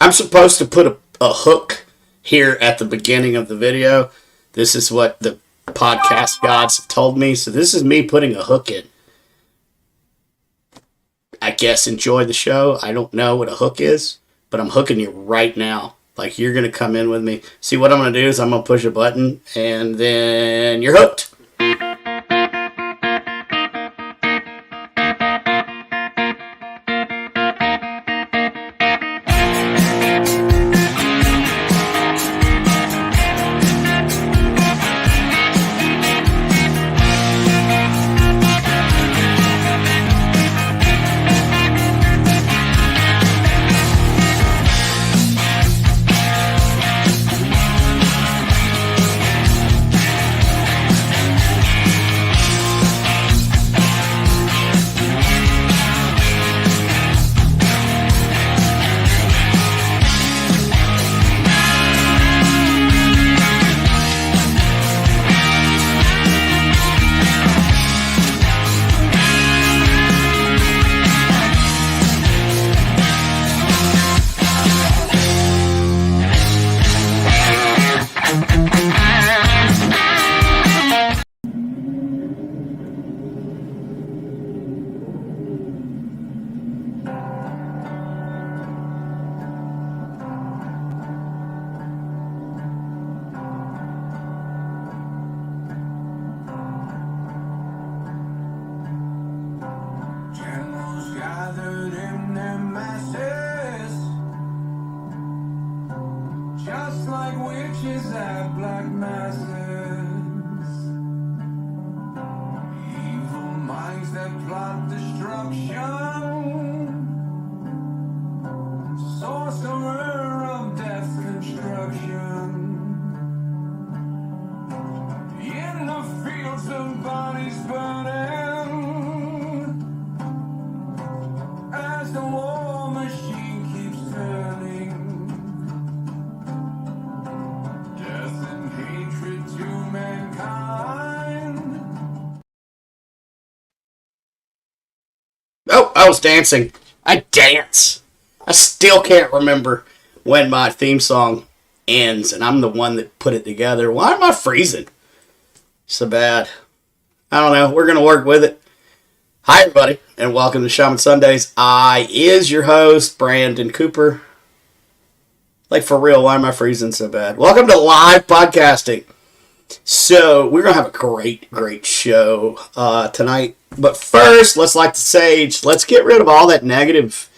I'm supposed to put a hook here at the beginning of the video. This is what the podcast gods have told me. So this is me putting a hook in. I guess enjoy the show. I don't know what a hook is, but I'm hooking you right now. Like, you're going to come in with me. See, what I'm going to do is I'm going to push a button, and then you're hooked. Oh, I was dancing. I dance. I still can't remember when my theme song ends, and I'm the one that put it together. Why am I freezing so bad? I don't know. We're going to work with it. Hi, everybody, and welcome to Shaman Sundays. I is your host, Brandon Cooper. Like, for real, why am I freezing so bad? Welcome to live podcasting. So, we're going to have a great show tonight. But first, let's light the sage. Let's get rid of all that negative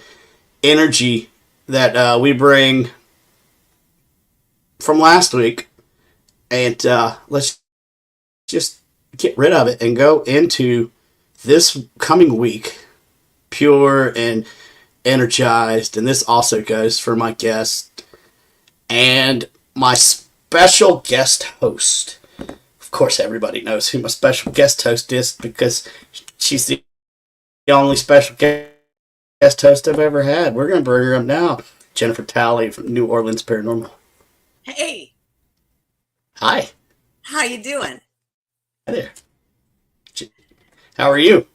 energy that we bring from last week. And let's just get rid of it and go into this coming week pure and energized. And this also goes for my guest and my special guest host. Of course, everybody knows who my special guest host is because she's the only special guest host I've ever had. We're going to bring her up now. Jennifer Talley from New Orleans Paranormal. Hey. Hi. How you doing? Hi there. How are you?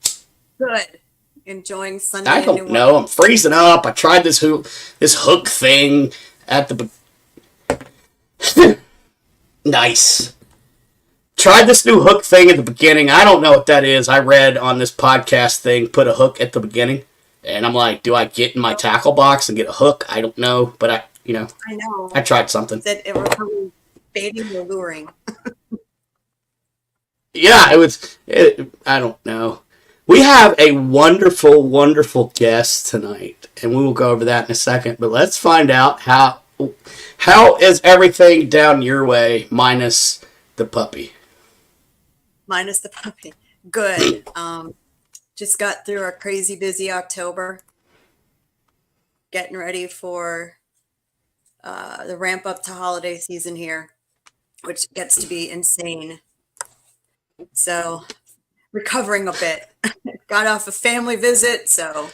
Good. Enjoying Sunday. I don't know. I'm freezing up. I tried this hook thing at the... Nice. Tried this new hook thing at the beginning. I don't know what that is. I read on this podcast thing, put a hook at the beginning. And I'm like, do I get in my tackle box and get a hook? I don't know. But I know. I tried something. That it was really baiting or luring. Yeah, I don't know. We have a wonderful, wonderful guest tonight. And we will go over that in a second. But let's find out how is everything down your way minus the puppy? Minus the puppy. Good. Just got through a crazy busy October. Getting ready for the ramp up to holiday season here, which gets to be insane. So, recovering a bit. Got off a family visit, so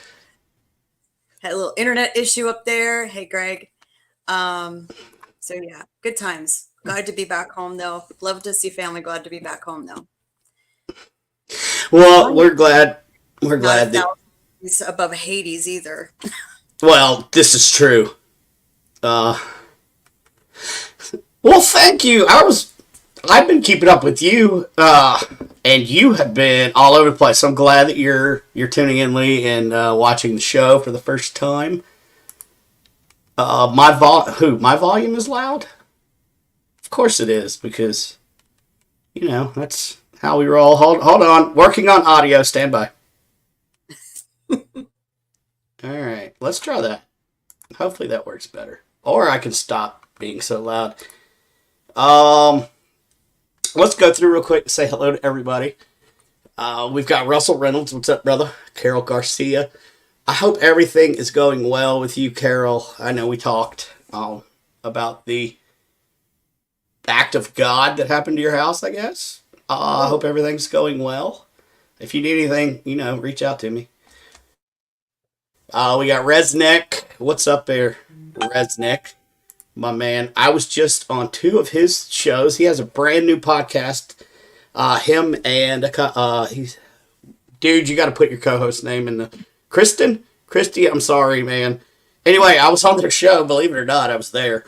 had a little internet issue up there. Hey, Greg. So yeah, good times. Glad to be back home though. Love to see family. Glad to be back home though. Well, we're glad that he's above Hades either. Well, this is true. Well, thank you. I've been keeping up with you, and you have been all over the place. So I'm glad that you're tuning in, Lee, and watching the show for the first time. My volume is loud? Of course it is, because that's how we roll. Hold on, working on audio. Stand by. All right, let's try that. Hopefully that works better, or I can stop being so loud. Let's go through real quick and say hello to everybody. We've got Russell Reynolds. What's up, brother? Carol Garcia. I hope everything is going well with you, Carol. I know we talked about the act of God that happened to your house, I guess. I hope everything's going well. If you need anything, reach out to me. We got Resnick. What's up there, Resnick? My man. I was just on 2 of his shows. He has a brand new podcast. Him and dude, you got to put your co-host name in the Christy. I'm sorry, man. Anyway, I was on their show. Believe it or not, I was there,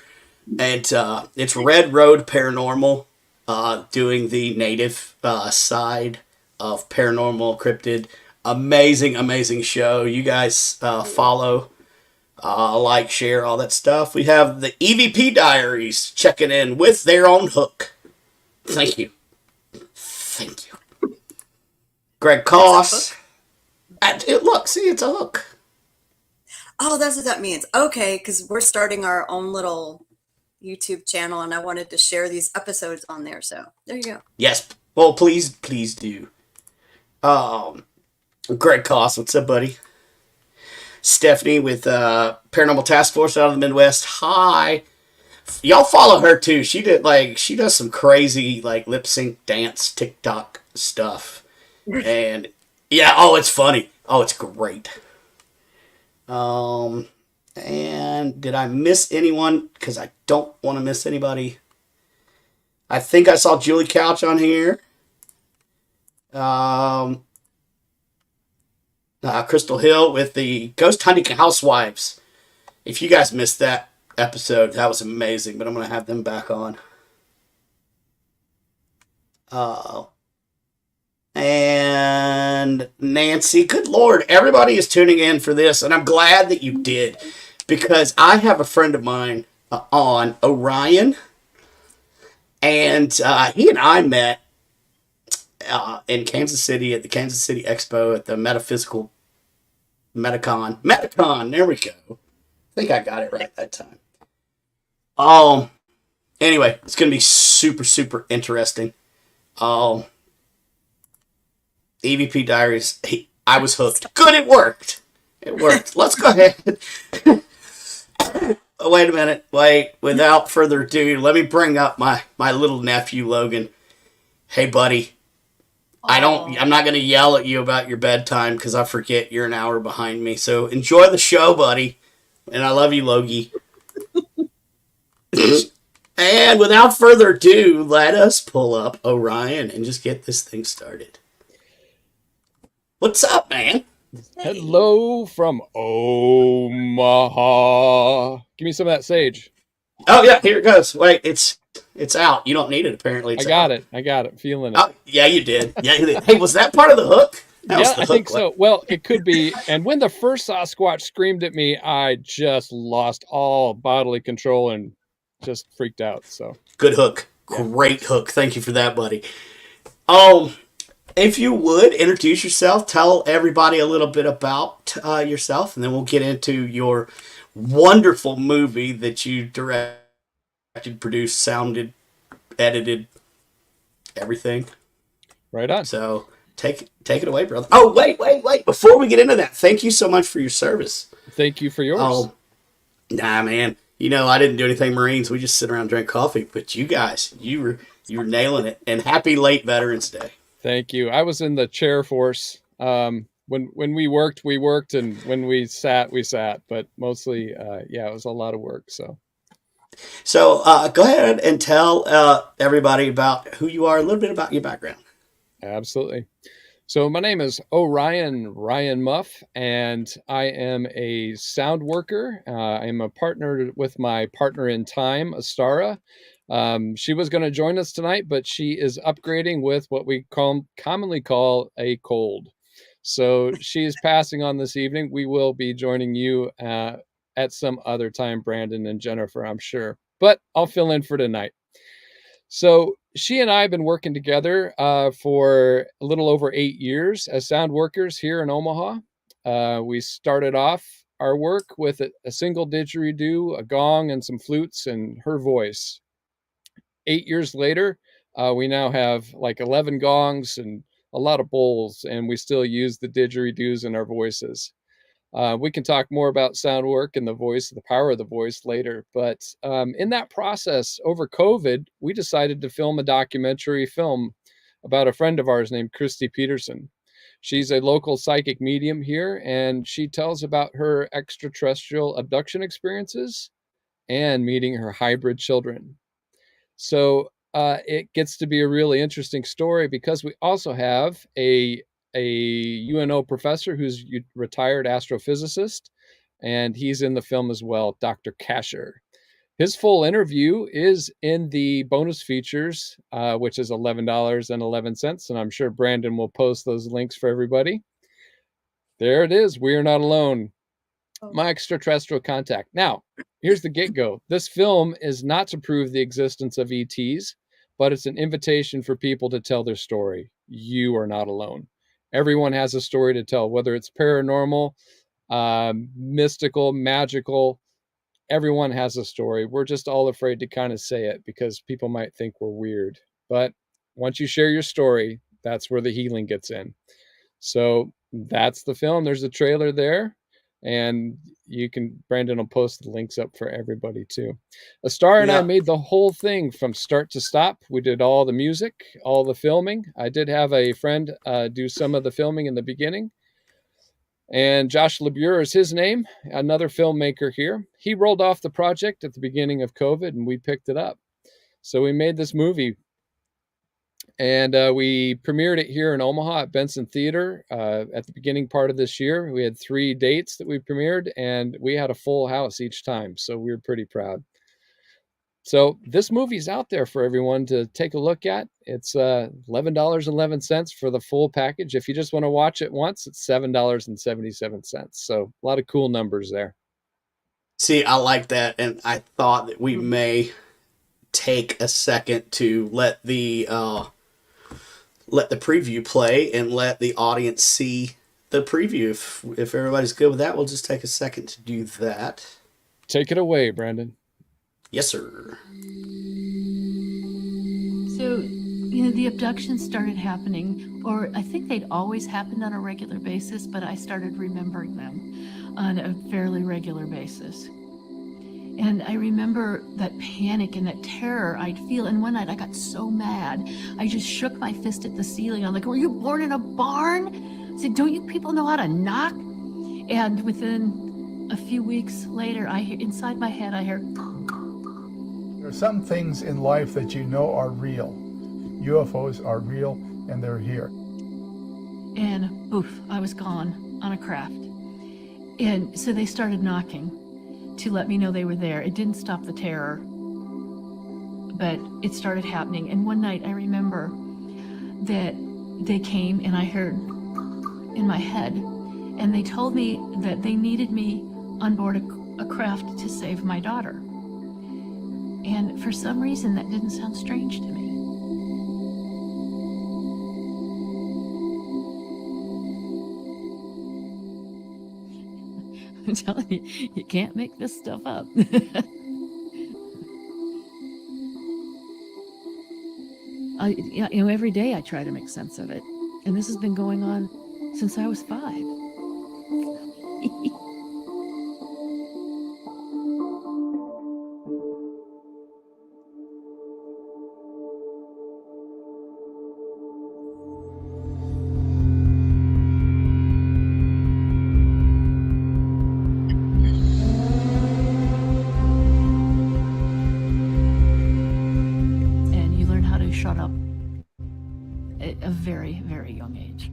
and it's Red Road Paranormal, doing the native side of paranormal cryptid. Amazing show. You guys follow. Like, share, all that stuff. We have the EVP Diaries checking in with their own hook. Thank you. Greg Koss. It's a hook. Oh, that's what that means. Okay, because we're starting our own little YouTube channel, and I wanted to share these episodes on there. So there you go. Yes. Well, please do. Greg Koss, what's up, buddy? Stephanie with Paranormal Task Force out of the Midwest. Hi. Y'all follow her too. She does some crazy lip sync dance TikTok stuff. And yeah, it's funny. It's great. And did I miss anyone? Because I don't want to miss anybody. I think I saw Julie Couch on here. Crystal Hill with the Ghost Hunting Housewives. If you guys missed that episode, that was amazing, but I'm going to have them back on. And Nancy, good Lord, everybody is tuning in for this, and I'm glad that you did, because I have a friend of mine on, Orion, and he and I met in Kansas City at the Kansas City Expo at the Metacon. There we go. I think I got it right that time. Anyway, it's gonna be super interesting. EVP Diaries. I was hooked. Good, it worked. Let's go ahead. Wait a minute. Without further ado, let me bring up my little nephew Logan. Hey, buddy. I'm not going to yell at you about your bedtime because I forget you're an hour behind me. So enjoy the show, buddy. And I love you, Logie. And without further ado, let us pull up Orion and just get this thing started. What's up, man? Hey. Hello from Omaha. Give me some of that sage. Oh, yeah, here it goes. Wait, it's out. You don't need it, apparently. I got it. Feeling it. Oh, yeah, you did. Hey, was that part of the hook? I think so. Well, it could be. And when the first Sasquatch screamed at me, I just lost all bodily control and just freaked out. So good hook. Great hook. Thank you for that, buddy. If you would, introduce yourself. Tell everybody a little bit about yourself, and then we'll get into your wonderful movie that you directed, produced, sounded, edited, everything. Right on. So take it away, brother. Oh, wait. Before we get into that, thank you so much for your service. Thank you for yours. Nah, man. I didn't do anything Marines. We just sit around and drink coffee. But you guys, you were nailing it. And happy late Veterans Day. Thank you. I was in the chair force. When we worked, and when we sat, but mostly, it was a lot of work. So go ahead and tell everybody about who you are, a little bit about your background. Absolutely. So my name is RyanMuff, and I am a sound worker. I am a partner with my partner in time, Astara. She was going to join us tonight, but she is upgrading with what we commonly call a cold. So she is passing on this evening. We will be joining you at some other time, Brandon and Jennifer, I'm sure. But I'll fill in for tonight. So she and I have been working together for a little over 8 years as sound workers here in Omaha. We started off our work with a single didgeridoo, a gong, and some flutes, and her voice. 8 years later, we now have like 11 gongs and a lot of bowls, and we still use the didgeridoos in our voices. We can talk more about sound work and the voice, the power of the voice later. But in that process, over COVID, we decided to film a documentary film about a friend of ours named Christy Peterson. She's a local psychic medium here, and she tells about her extraterrestrial abduction experiences and meeting her hybrid children. So it gets to be a really interesting story because we also have a UNO professor who's a retired astrophysicist, and he's in the film as well, Dr. Kasher. His full interview is in the bonus features, which is $11.11, and I'm sure Brandon will post those links for everybody. There it is. We are not alone. My extraterrestrial contact. Now, here's the get-go. This film is not to prove the existence of ETs, but it's an invitation for people to tell their story. You are not alone. Everyone has a story to tell, whether it's paranormal, mystical, magical. Everyone has a story. We're just all afraid to kind of say it because people might think we're weird. But once you share your story, that's where the healing gets in. So that's the film. There's a trailer there. And Brandon will post the links up for everybody too. Astara and I made the whole thing from start to stop. We did all the music, all the filming. I did have a friend do some of the filming in the beginning. And Josh LeBure is his name, another filmmaker here. He rolled off the project at the beginning of COVID and we picked it up. So we made this movie. And we premiered it here in Omaha at Benson Theater at the beginning part of this year. We had 3 dates that we premiered, and we had a full house each time. So we were pretty proud. So this movie's out there for everyone to take a look at. It's $11.11 for the full package. If you just want to watch it once, it's $7.77. So a lot of cool numbers there. See, I like that. And I thought that we may take a second to let the preview play and let the audience see the preview. If everybody's good with that, we'll just take a second to do that. Take it away, Brandon. Yes, sir. So, the abductions started happening, or I think they'd always happened on a regular basis, but I started remembering them on a fairly regular basis. And I remember that panic and that terror I'd feel. And one night I got so mad, I just shook my fist at the ceiling. I'm like, were you born in a barn? I said, don't you people know how to knock? And within a few weeks later, inside my head, I heard. There are some things in life that you know are real. UFOs are real and they're here. And poof, I was gone on a craft. And so they started knocking to let me know they were there. It didn't stop the terror, but it started happening. And one night I remember that they came and I heard in my head, and they told me that they needed me on board a craft to save my daughter. And for some reason that didn't sound strange to me. I'm telling you, you can't make this stuff up. Every day I try to make sense of it. And this has been going on since I was 5. Shut up at a very, very young age.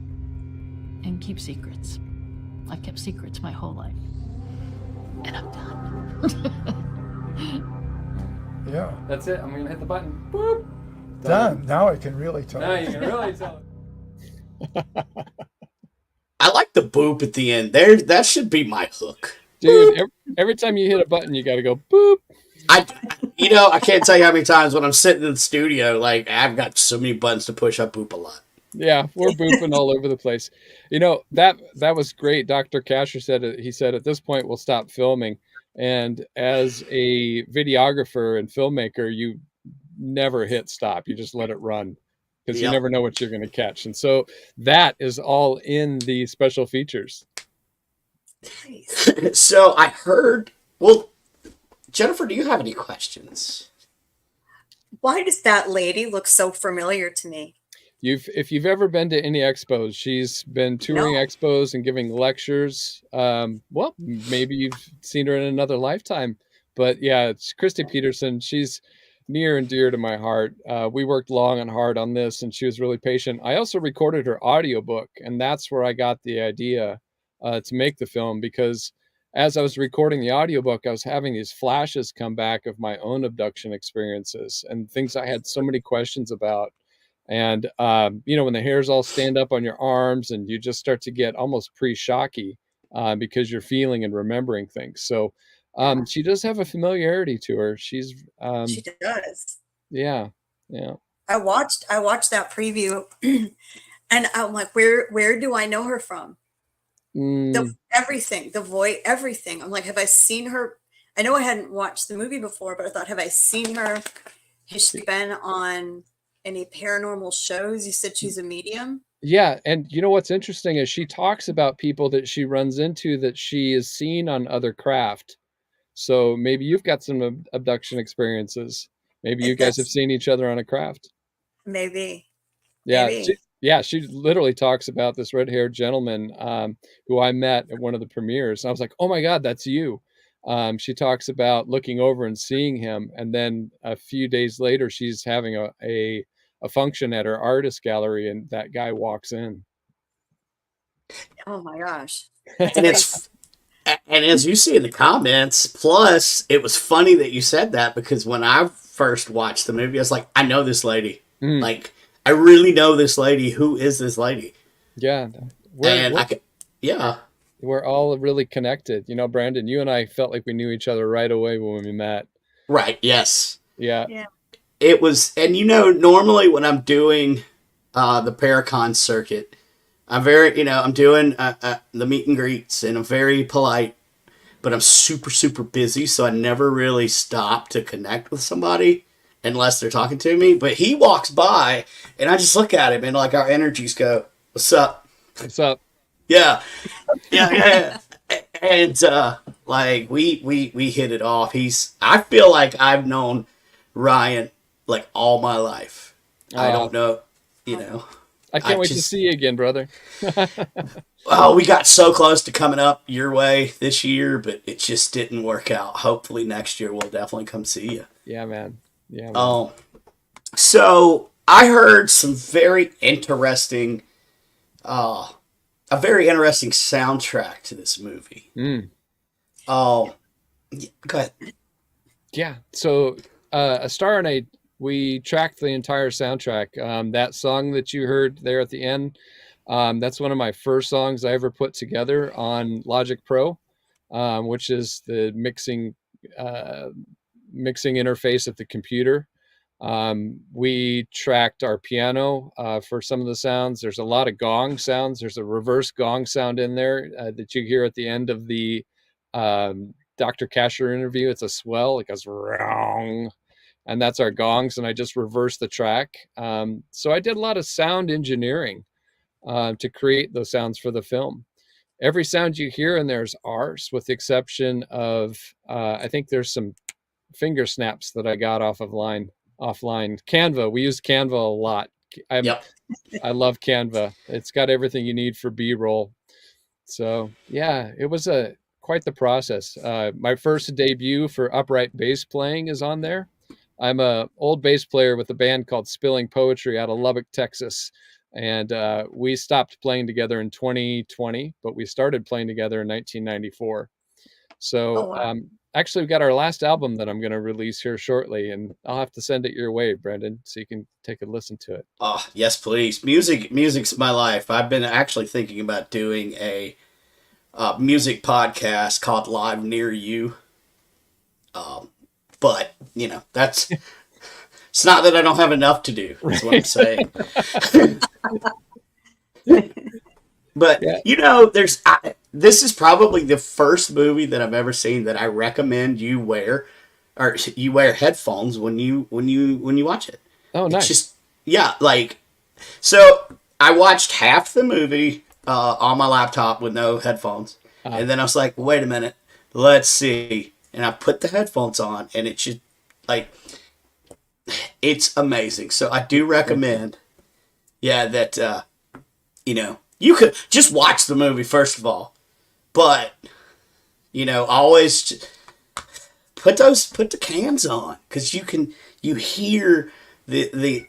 keep secrets. I've kept secrets my whole life. And I'm done. Yeah. That's it. I'm going to hit the button. Boop. Done. Now I can really tell. Now you can really tell. I like the boop at the end. There, that should be my hook. Dude, every time you hit a button, you got to go boop. I can't tell you how many times when I'm sitting in the studio, like I've got so many buttons to push, I boop a lot. Yeah, we're booping all over the place. That was great. Dr. Kasher said it. He said at this point we'll stop filming. And as a videographer and filmmaker, you never hit stop. You just let it run because you never know what you're going to catch. And so that is all in the special features. Nice. So I heard, well, Jennifer, do you have any questions? Why does that lady look so familiar to me? If you've ever been to any expos, she's been touring expos and giving lectures. Well, maybe you've seen her in another lifetime, but yeah, it's Christy Peterson. She's near and dear to my heart. We worked long and hard on this, and she was really patient. I also recorded her audiobook, and that's where I got the idea to make the film, because as I was recording the audiobook, I was having these flashes come back of my own abduction experiences and things I had so many questions about. And, when the hairs all stand up on your arms and you just start to get almost pre-shocky because you're feeling and remembering things. So she does have a familiarity to her. She does. Yeah. I watched that preview and I'm like, where do I know her from? Everything, the voice, everything. I'm like, have I seen her? I know I hadn't watched the movie before, but I thought, have I seen her? Has she been on any paranormal shows? You said she's a medium. Yeah. And what's interesting is she talks about people that she runs into that she is seen on other craft. So maybe you've got some abduction experiences. Maybe you guys have seen each other on a craft. Maybe. Yeah. Maybe. She literally talks about this red-haired gentleman who I met at one of the premieres. I was like, oh my God, that's you. She talks about looking over and seeing him. And then a few days later, she's having a function at her artist gallery, and that guy walks in. Oh my gosh. And as you see in the comments, plus it was funny that you said that, because when I first watched the movie, I was like, I know this lady. Like, I really know this lady. Who is this lady? Yeah. We're all really connected. Brandon, you and I felt like we knew each other right away when we met. Right. Yes. Yeah. It was, and normally when I'm doing the Paracon circuit, I'm very, I'm doing the meet and greets, and I'm very polite, but I'm super, super busy, so I never really stop to connect with somebody unless they're talking to me. But he walks by, and I just look at him, and like our energies go, "What's up? What's up?" Yeah. And like we hit it off. I feel like I've known Ryan like all my life. I don't know, I can't wait to see you again, brother. Oh, we got so close to coming up your way this year, but it just didn't work out. Hopefully next year we'll definitely come see you. Yeah, man. So I heard some very interesting, a very interesting soundtrack to this movie. Go ahead. Yeah. So Astara and I, we tracked the entire soundtrack. That song that you heard there at the end, that's one of my first songs I ever put together on Logic Pro, which is the mixing interface at the computer. We tracked our piano for some of the sounds. There's a lot of gong sounds. There's a reverse gong sound in there that you hear at the end of the Dr. Kasher interview. It's a swell. It goes wrong. And that's our gongs, and I just reversed the track. So I did a lot of sound engineering to create those sounds for the film. Every sound you hear in there is ours, with the exception of, I think there's some finger snaps that I got offline. Canva, we use Canva a lot. I love Canva. It's got everything you need for B-roll. So yeah, it was quite the process. My first debut for upright bass playing is on there. I'm a old bass player with a band called Spilling Poetry out of Lubbock, Texas. And we stopped playing together in 2020, but we started playing together in 1994. So Oh, wow. actually, we've got our last album that I'm going to release here shortly, and I'll have to send it your way, Brendan, so you can take a listen to it. Oh, yes, please. Music's my life. I've been actually thinking about doing a music podcast called Live Near You. But, that's... It's not that I don't have enough to do, is what I'm saying. But, this is probably the first movie that I've ever seen that I recommend you wear headphones when you watch it. Oh, nice. It's just, so I watched half the movie on my laptop with no headphones. And then I was like, wait a minute, let's see. And I put the headphones on, and it's just, it's amazing. So I do recommend, that, you could just watch the movie, first of all. But, always put the cans on, because you hear the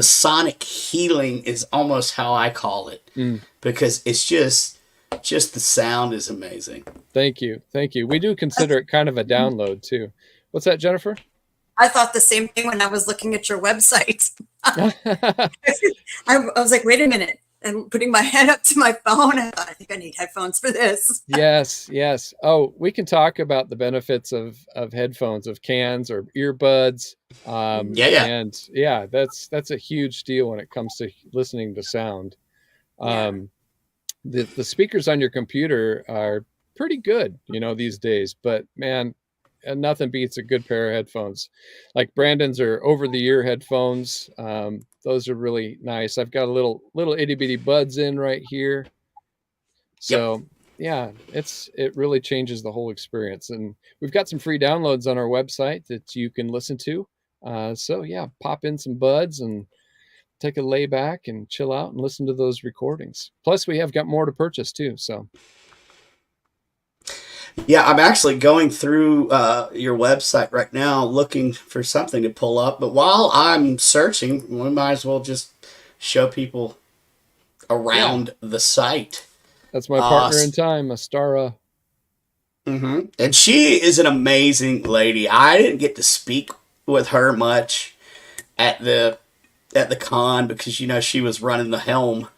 sonic healing is almost how I call it, because it's just the sound is amazing. Thank you. We do consider it kind of a download too. What's that, Jennifer? I thought the same thing when I was looking at your website. I was like, wait a minute. I'm putting my head up to my phone. I thought, I think I need headphones for this. Yes. Oh, we can talk about the benefits of headphones, of cans or earbuds. And that's a huge deal when it comes to listening to sound. The speakers on your computer are pretty good, these days, but man, nothing beats a good pair of headphones. Like Brandon's are over-the-ear headphones. Those are really nice. I've got a little itty-bitty buds in right here. So it really changes the whole experience. And we've got some free downloads on our website that you can listen to. Pop in some buds and take a lay back and chill out and listen to those recordings. Plus, we have got more to purchase too. So. Yeah, I'm actually going through your website right now looking for something to pull up. But while I'm searching, we might as well just show people around the site. That's my partner in time, Astara. Mm-hmm. And she is an amazing lady. I didn't get to speak with her much at the con because, she was running the helm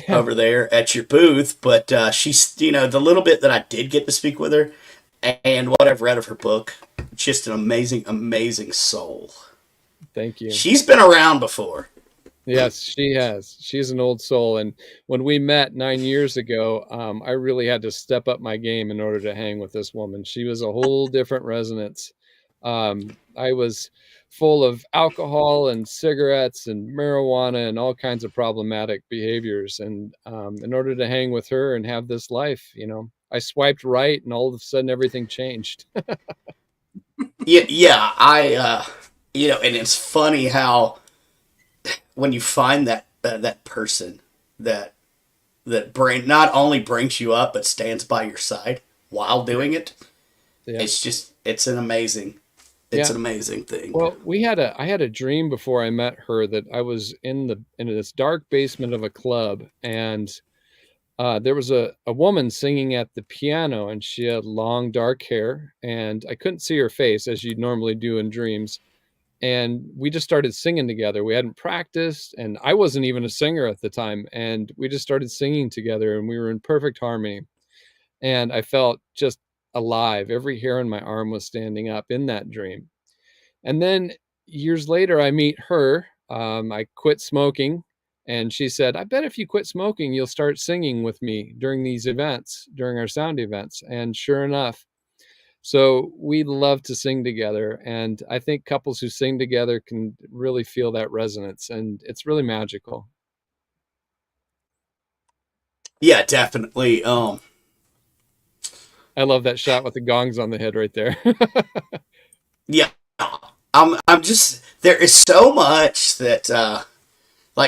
over there at your booth, but she's, the little bit that I did get to speak with her and what I've read of her book, just an amazing soul. Thank you. She's been around before. Yes, she has. She's an old soul. And when we met 9 years ago, I really had to step up my game in order to hang with this woman. She was a whole different resonance. I was full of alcohol and cigarettes and marijuana and all kinds of problematic behaviors. And in order to hang with her and have this life, I swiped right and all of a sudden everything changed. I and it's funny how when you find that person that not only brings you up but stands by your side while doing it, it's an amazing thing. Well, I had a dream before I met her that I was in this dark basement of a club, and there was a woman singing at the piano, and she had long dark hair, and I couldn't see her face as you normally do in dreams. And we just started singing together. We hadn't practiced, and I wasn't even a singer at the time. And we just started singing together, and we were in perfect harmony. And I felt just alive. Every hair on my arm was standing up in that dream. And then years later, I meet her. I quit smoking, and she said, I bet if you quit smoking, you'll start singing with me during these events, during our sound events. And sure enough, so we love to sing together. And I think couples who sing together can really feel that resonance, and it's really magical. Yeah, definitely. I love that shot with the gongs on the head right there. Yeah. I'm just, there is so much that,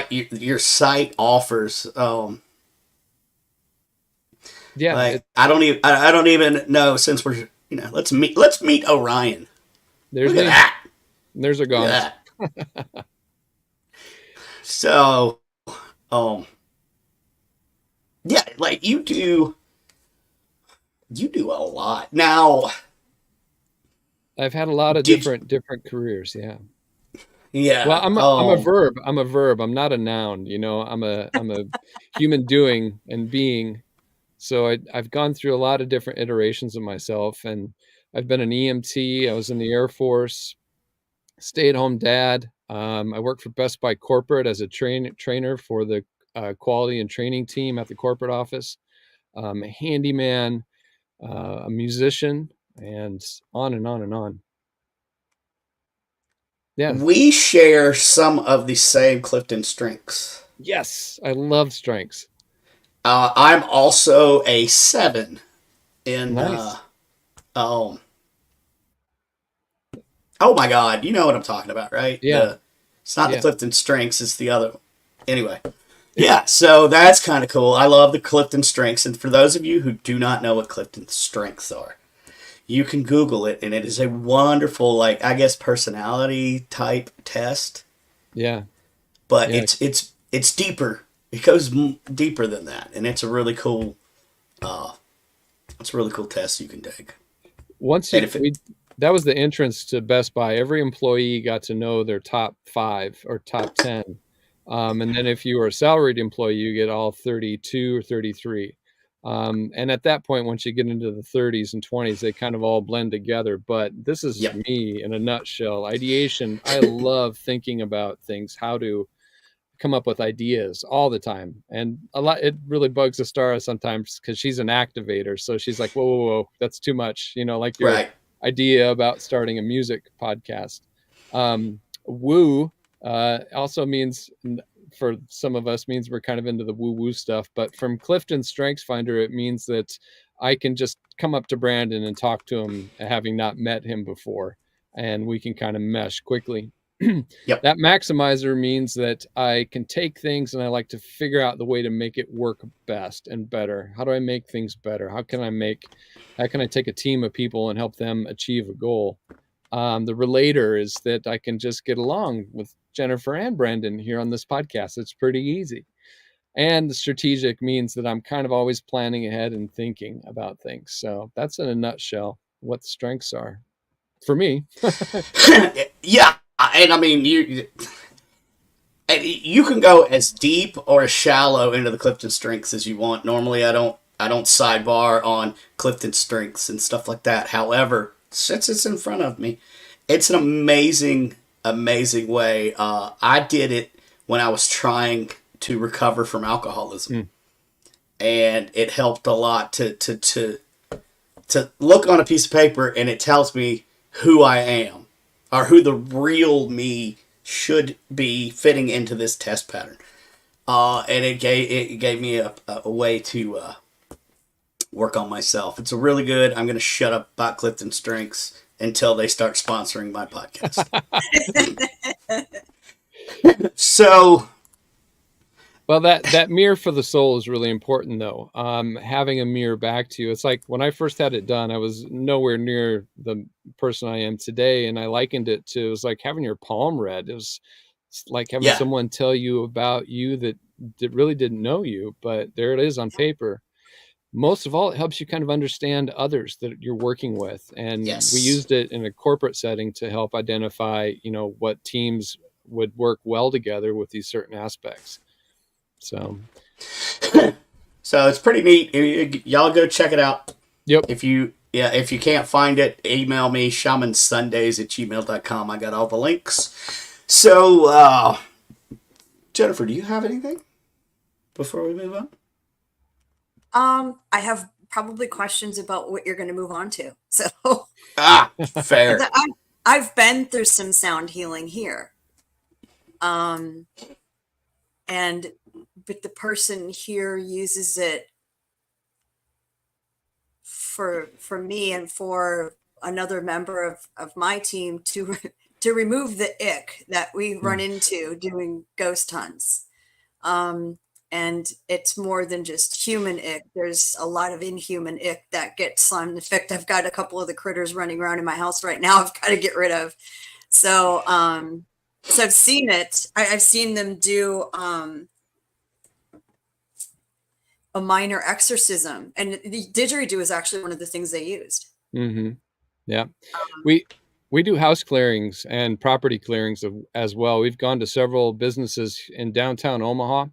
your site offers. I don't even know, since we're, let's meet Orion. There's Look at that. There's our gongs. So, Yeah, like you do a lot. Now, I've had a lot of did different careers. Yeah. Well, yeah, I'm a verb. I'm a verb. I'm not a noun. You know, I'm a human doing and being. So I've gone through a lot of different iterations of myself, and I've been an EMT. I was in the Air Force, stay-at-home dad. I worked for Best Buy Corporate as a trainer for the quality and training team at the corporate office. A handyman, a musician, and on and on and on. Yeah. we share some of the same Clifton strengths. Yes, I love strengths. I'm also a 7 in Nice. um oh my god, you know what I'm talking about, right? Yeah. It's not the Yeah. Clifton strengths, it's the other one. Anyway. Yeah, so that's kind of cool. I love the Clifton strengths, and for those of you who do not know what Clifton strengths are, you can Google it, and it is a wonderful, like, I guess, personality type test. Yeah. But Yeah. it's deeper. It goes deeper than that, and it's a really cool test you can take. Once And you if it, we that was the entrance to Best Buy. Every employee got to know their top 5 or top 10. And then if you were a salaried employee, you get all 32 or 33. And at that point, once you get into the 30s and 20s, they kind of all blend together. But this is yep, me in a nutshell. Ideation. I love thinking about things, how to come up with ideas all the time. And a lot, it really bugs Astara sometimes because she's an activator. So she's like, whoa, whoa, whoa, that's too much. You know, like your right. idea about starting a music podcast. Woo also means, for some of us, means we're kind of into the woo woo stuff. But from Clifton Strengths Finder, it means that I can just come up to Brandon and talk to him, having not met him before, and we can kind of mesh quickly. Yep. That maximizer means that I can take things and I like to figure out the way to make it work best and better. How do I make things better? How can I take a team of people and help them achieve a goal? The relator is that I can just get along with Jennifer and Brandon here on this podcast. It's pretty easy. And the strategic means that I'm kind of always planning ahead and thinking about things. So that's in a nutshell what the strengths are for me. Yeah, and I mean you can go as deep or as shallow into the Clifton strengths as you want. Normally, I don't sidebar on Clifton strengths and stuff like that. However, since it's in front of me, it's an amazing way. I did it when I was trying to recover from alcoholism, and it helped a lot to look on a piece of paper, and it tells me who I am, or who the real me should be fitting into this test pattern. And it gave me a way to work on myself. It's a really good. I'm going to shut up about Clifton Strengths until they start sponsoring my podcast. So, well, that mirror for the soul is really important, though. Having a mirror back to you. It's like when I first had it done, I was nowhere near the person I am today, and I likened it to, it was like having your palm read. It's like having someone tell you about you that really didn't know you, but there it is on paper. Most of all, it helps you kind of understand others that you're working with. And we used it in a corporate setting to help identify, what teams would work well together with these certain aspects. So it's pretty neat. Y'all go check it out. Yep. If you can't find it, email me, shamansundays@gmail.com. I got all the links. So, Jennifer, do you have anything before we move on? I have probably questions about what you're going to move on to. So, fair. I've been through some sound healing here. But the person here uses it for me and for another member of my team to remove the ick that we run into doing ghost hunts. And it's more than just human ick. There's a lot of inhuman ick that gets on. In fact, I've got a couple of the critters running around in my house right now I've got to get rid of. So I've seen it. I've seen them do a minor exorcism. And the didgeridoo is actually one of the things they used. Mm-hmm. Yeah. We do house clearings and property clearings as well. We've gone to several businesses in downtown Omaha.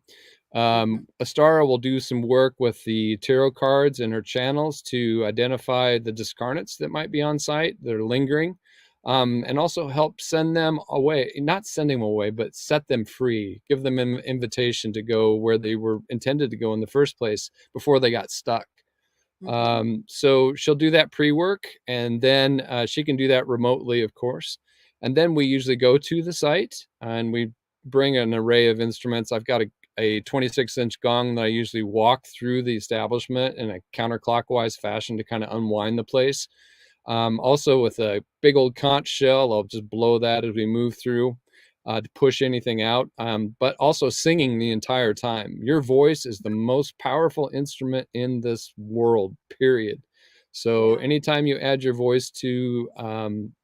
Astara will do some work with the tarot cards and her channels to identify the discarnates that might be on site that are lingering, and also help send them away, not send them away, but set them free, give them an invitation to go where they were intended to go in the first place before they got stuck. So she'll do that pre-work, and then she can do that remotely, of course. And then we usually go to the site and we bring an array of instruments. I've got a 26-inch gong that I usually walk through the establishment in a counterclockwise fashion to kind of unwind the place. Also with a big old conch shell, I'll just blow that as we move through to push anything out, but also singing the entire time. Your voice is the most powerful instrument in this world, period. So anytime you add your voice to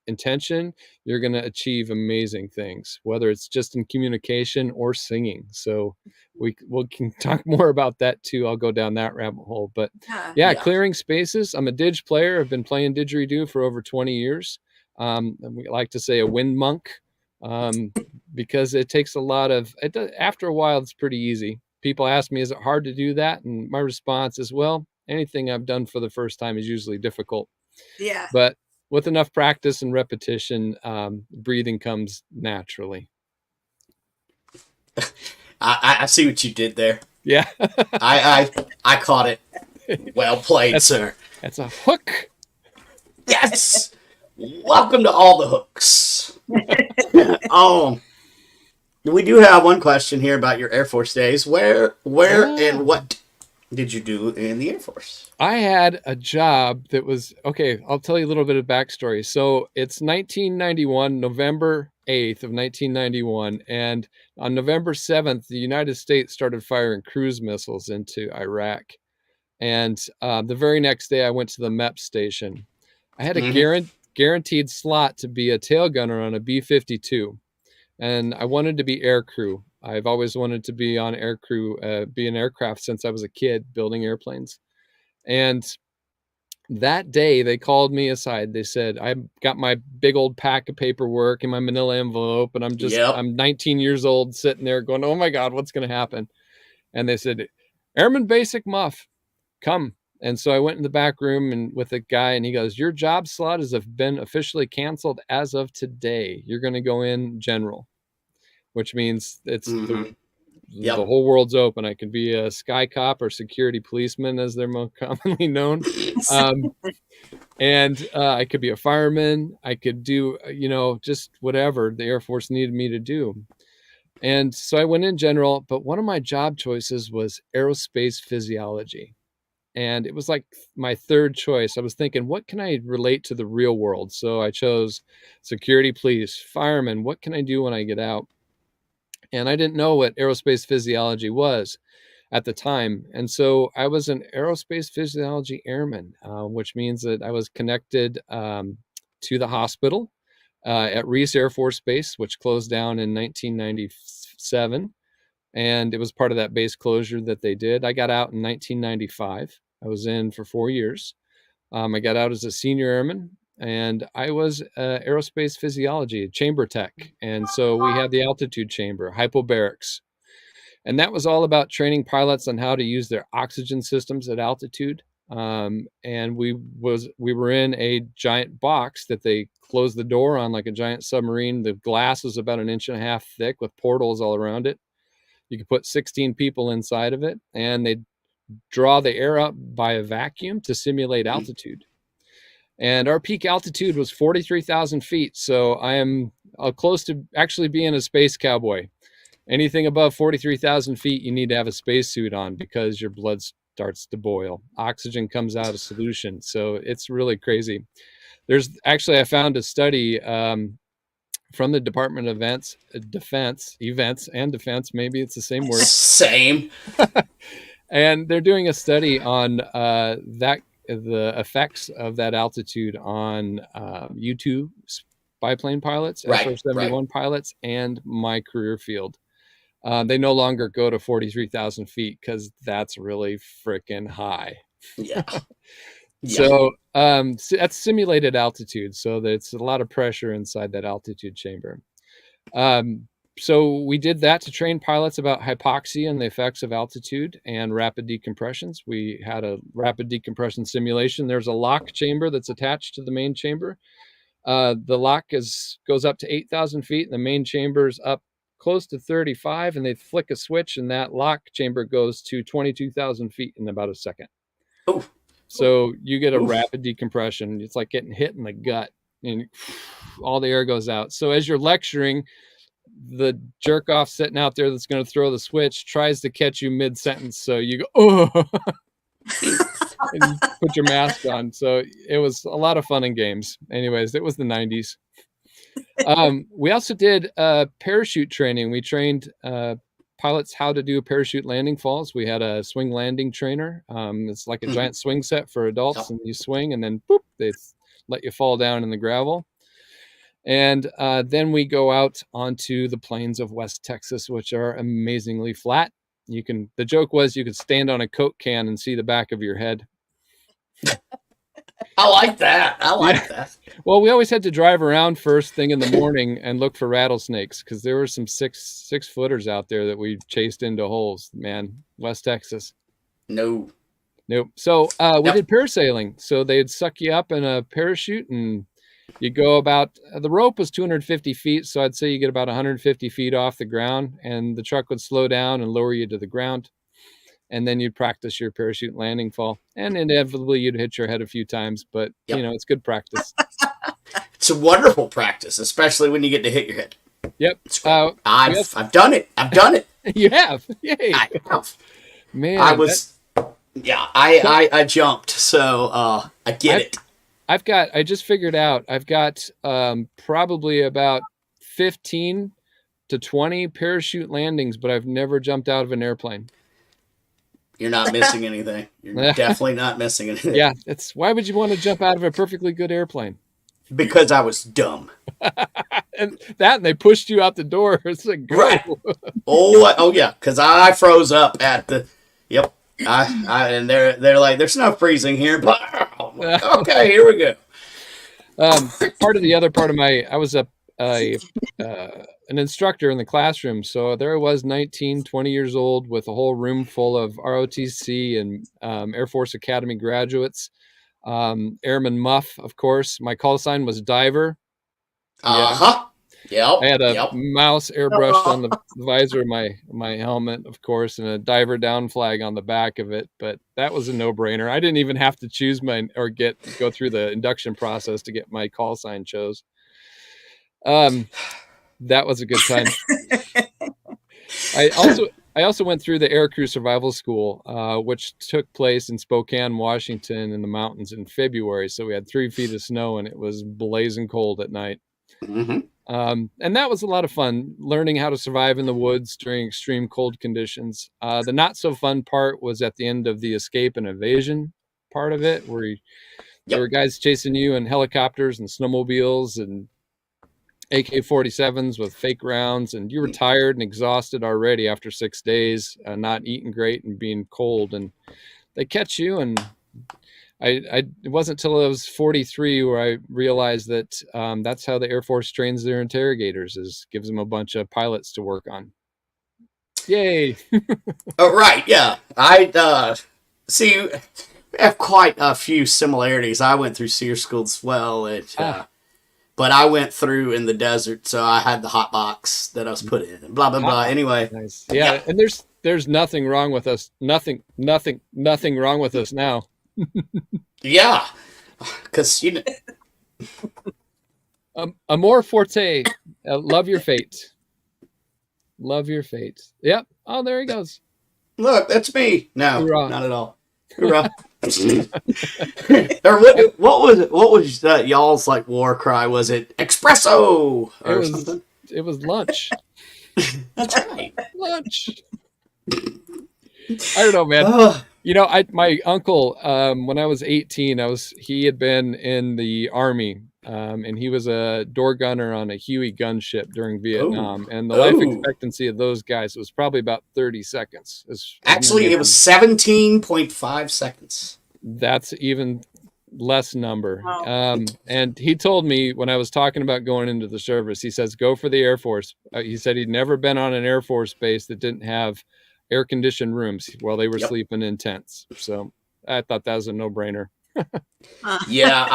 intention, you're going to achieve amazing things, whether it's just in communication or singing. So we can talk more about that too. I'll go down that rabbit hole. But yeah, clearing spaces. I'm a didge player. I've been playing didgeridoo for over 20 years. We like to say a wind monk, because it takes a lot of, after a while, it's pretty easy. People ask me, is it hard to do that? And my response is, well, anything I've done for the first time is usually difficult. Yeah. But with enough practice and repetition, breathing comes naturally. I see what you did there. Yeah. I caught it. Well played, sir. That's a hook. Yes. Welcome to all the hooks. We do have one question here about your Air Force days. Where and what did you do in the Air Force? I had a job that was, okay, I'll tell you a little bit of backstory. So it's 1991, November 8th of 1991. And on November 7th, the United States started firing cruise missiles into Iraq. And the very next day, I went to the MEP station. I had a guaranteed slot to be a tail gunner on a B-52. And I wanted to be air crew. I've always wanted to be on air crew, be an aircraft since I was a kid building airplanes. And that day they called me aside. They said, I got my big old pack of paperwork in my manila envelope. And I'm 19 years old sitting there going, oh my God, what's going to happen? And they said, Airman Basic Muff, come. And so I went in the back room and with a guy, and he goes, your job slot has been officially canceled as of today. You're going to go in general, which means it's the whole world's open. I could be a sky cop or security policeman, as they're more commonly known. And I could be a fireman. I could do, just whatever the Air Force needed me to do. And so I went in general, but one of my job choices was aerospace physiology. And it was like my third choice. I was thinking, what can I relate to the real world? So I chose security, police, fireman. What can I do when I get out? And I didn't know what aerospace physiology was at the time. And so I was an aerospace physiology airman, which means that I was connected to the hospital at Reese Air Force Base, which closed down in 1997. And it was part of that base closure that they did. I got out in 1995. I was in for 4 years. I got out as a senior airman, and I was aerospace physiology, chamber tech. And so we had the altitude chamber, hypobarics. And that was all about training pilots on how to use their oxygen systems at altitude. And we were in a giant box that they closed the door on like a giant submarine. The glass was about 1.5 inches thick with portals all around it. You could put 16 people inside of it, and they'd draw the air up by a vacuum to simulate altitude. And our peak altitude was 43,000 feet. So I am close to actually being a space cowboy. Anything above 43,000 feet, you need to have a spacesuit on because your blood starts to boil. Oxygen comes out of solution. So it's really crazy. I found a study from the Department of Defense, maybe it's the same word. Same. And they're doing a study on the effects of that altitude on U-2 biplane pilots, SR-71 pilots, and my career field. They no longer go to 43,000 feet because that's really freaking high. Yeah. So that's simulated altitude. So that's a lot of pressure inside that altitude chamber. So we did that to train pilots about hypoxia and the effects of altitude and rapid decompressions. We had a rapid decompression simulation. There's a lock chamber that's attached to the main chamber. The lock goes up to 8,000 feet, and the main chamber's up close to 35, and they flick a switch, and that lock chamber goes to 22,000 feet in about a second. Oh. So you get a rapid decompression. It's like getting hit in the gut, and all the air goes out. So as you're lecturing, the jerk off sitting out there that's going to throw the switch tries to catch you mid-sentence. So you go, oh, and you put your mask on. So it was a lot of fun and games. Anyways, it was the 90s. We also did parachute training. We trained pilots how to do parachute landing falls. We had a swing landing trainer. It's like a giant swing set for adults, and you swing, and then boop, they let you fall down in the gravel. And then we go out onto the plains of West Texas, which are amazingly flat. The joke was you could stand on a Coke can and see the back of your head. I like that. I like that. Well, we always had to drive around first thing in the morning and look for rattlesnakes, because there were some six footers out there that we chased into holes. Man, West Texas. Nope. So we did parasailing. So they'd suck you up in a parachute, and you go about, the rope was 250 feet. So I'd say you get about 150 feet off the ground, and the truck would slow down and lower you to the ground. And then you'd practice your parachute landing fall, and inevitably you'd hit your head a few times, but it's good practice. It's a wonderful practice, especially when you get to hit your head. Yep. I've done it. I've done it. You have. Yay. I have. Man. I jumped. So I get it. I just figured out, I've got probably about 15 to 20 parachute landings, but I've never jumped out of an airplane. You're not missing anything. You're definitely not missing anything. Yeah, why would you want to jump out of a perfectly good airplane? Because I was dumb. and they pushed you out the door. It's like, go. Right. Oh yeah, because I froze up at the. Yep. And they're like, there's no freezing here, but okay, here we go. I was an instructor in the classroom. So there I was, 19, 20 years old, with a whole room full of ROTC and Air Force Academy graduates. Airman Muff, of course. My call sign was Diver. Uh-huh. Yep. I had a mouse airbrushed on the visor of my helmet, of course, and a diver down flag on the back of it. But that was a no-brainer. I didn't even have to choose go through the induction process to get my call sign chose. That was a good time. I also went through the Aircrew Survival School, which took place in Spokane, Washington, in the mountains in February. So we had 3 feet of snow, and it was blazing cold at night. Mm-hmm. And that was a lot of fun, learning how to survive in the woods during extreme cold conditions. The not so fun part was at the end of the escape and evasion part of it, where there were guys chasing you in helicopters and snowmobiles and AK-47s with fake rounds, and you were tired and exhausted already after 6 days, not eating great and being cold, and they catch you. And it wasn't until I was 43 where I realized that that's how the Air Force trains their interrogators, gives them a bunch of pilots to work on. Yay. Oh, right. Yeah. I see. We have quite a few similarities. I went through SEER school as well. But I went through in the desert, so I had the hot box that I was put in, and blah, blah, blah. Anyway. Nice. Yeah. And there's nothing wrong with us. Nothing wrong with us now. Yeah. Because, Amor forte. Love your fate. Love your fate. Yep. Oh, there he goes. Look, that's me. No, Hoorah. Not at all. Hoorah. Or what was it? What was that y'all's like war cry? Was it espresso or something? It was lunch. That's right. Lunch. I don't know, man. My uncle, when I was 18, he had been in the Army, and he was a door gunner on a Huey gunship during Vietnam. Ooh. And the life Ooh. expectancy of those guys was probably about 30 seconds. Actually, it was 17.5 seconds. That's even less number. Wow. And he told me when I was talking about going into the service, he says, go for the Air Force. He said he'd never been on an Air Force base that didn't have air conditioned rooms while they were sleeping in tents. So I thought that was a no brainer. Yeah,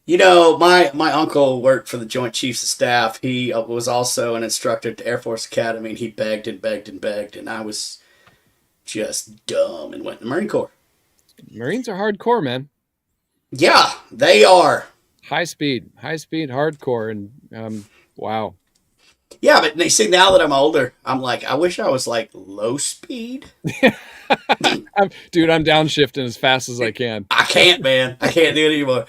my uncle worked for the Joint Chiefs of Staff. He was also an instructor at the Air Force Academy, and he begged and begged and begged, and I was just dumb and went in the Marine Corps. Marines are hardcore, man. Yeah, they are. High speed, hardcore, and wow. Yeah, but they see now that I'm older, I'm like, I wish I was like low speed. I'm downshifting as fast as I can. I can't, man. I can't do it anymore.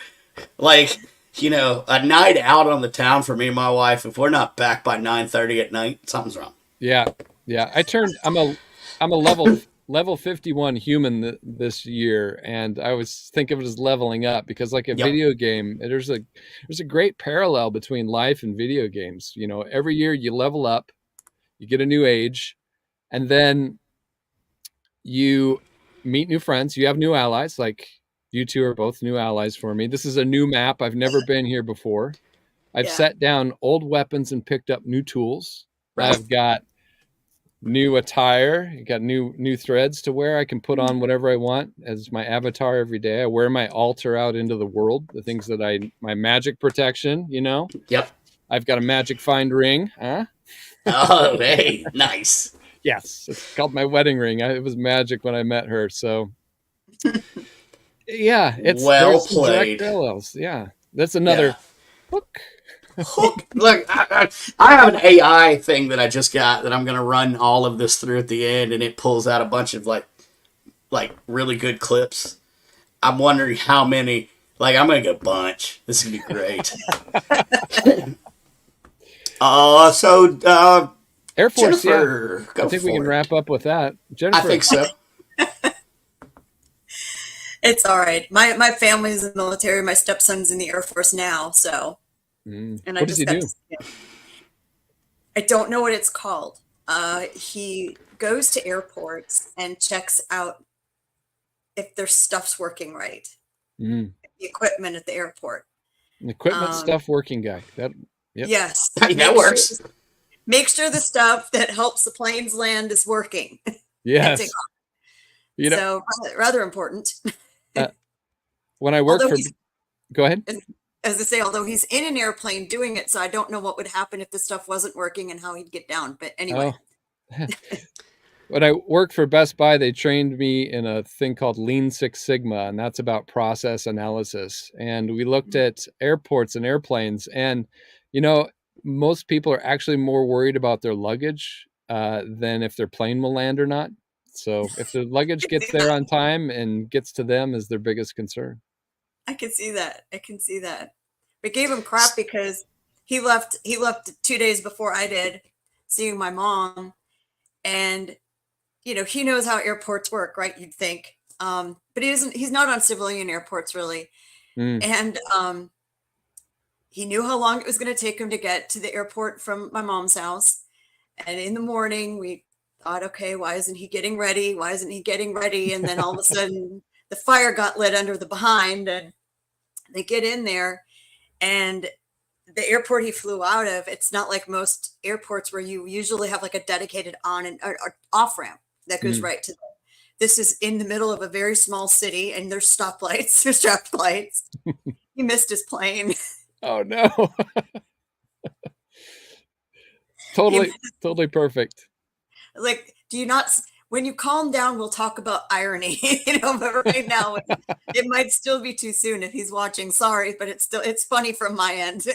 Like, a night out on the town for me and my wife, if we're not back by 9:30 at night, something's wrong. Yeah. I'm a level 51 human this year, and I was think of it as leveling up because, like a video game, there's a great parallel between life and video games. Every year you level up, you get a new age, and then you meet new friends, you have new allies. Like you two are both new allies for me. This is a new map. I've never been here before. I've set down old weapons and picked up new tools. Right. I've got new attire. I got new threads to wear. I can put on whatever I want as my avatar every day. I wear my altar out into the world, the things that my magic protection, Yep. I've got a magic find ring. Huh? Oh, hey, nice. Yes. It's called my wedding ring. It was magic when I met her. So yeah, it's well played. Parallels. Yeah. That's another hook. Look, I have an AI thing that I just got that I'm going to run all of this through at the end, and it pulls out a bunch of like really good clips. I'm wondering how many. Like, I'm going to get a bunch. This is going to be great. Air Force, Jennifer, I think we can wrap up with that. Jennifer. I think so. It's all right. My family's in the military. My stepson's in the Air Force now, so. And what does he do? I don't know what it's called. He goes to airports and checks out if their stuff's working right. The equipment at the airport. An equipment stuff working guy. Yes. That works. Make sure the stuff that helps the planes land is working. Yes. So rather important. When I work go ahead. As I say, although he's in an airplane doing it, so I don't know what would happen if the stuff wasn't working and how he'd get down. But anyway. When I worked for Best Buy, they trained me in a thing called Lean Six Sigma, and that's about process analysis. And we looked at airports and airplanes, and most people are actually more worried about their luggage than if their plane will land or not. So if their luggage gets there on time and gets to them is their biggest concern. I can see that. We gave him crap because he left 2 days before I did, seeing my mom, and he knows how airports work, right? You'd think, but he's not on civilian airports really, and he knew how long it was going to take him to get to the airport from my mom's house, and in the morning we thought, okay, why isn't he getting ready? And then all of a sudden the fire got lit under the behind, and they get in there, and the airport he flew out of, it's not like most airports where you usually have like a dedicated on and off ramp that goes right to them. This is in the middle of a very small city, and there's stoplights, there's traffic lights. He missed his plane. Oh no. Totally perfect. Like, do you not, when you calm down, we'll talk about irony, but right now it might still be too soon if he's watching. Sorry, but it's funny from my end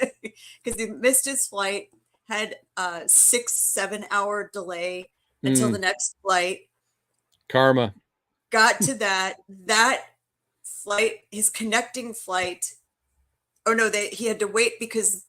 because he missed his flight, had a 6-7 hour delay until the next flight. Karma. Got to that flight, his connecting flight. Oh no, he had to wait because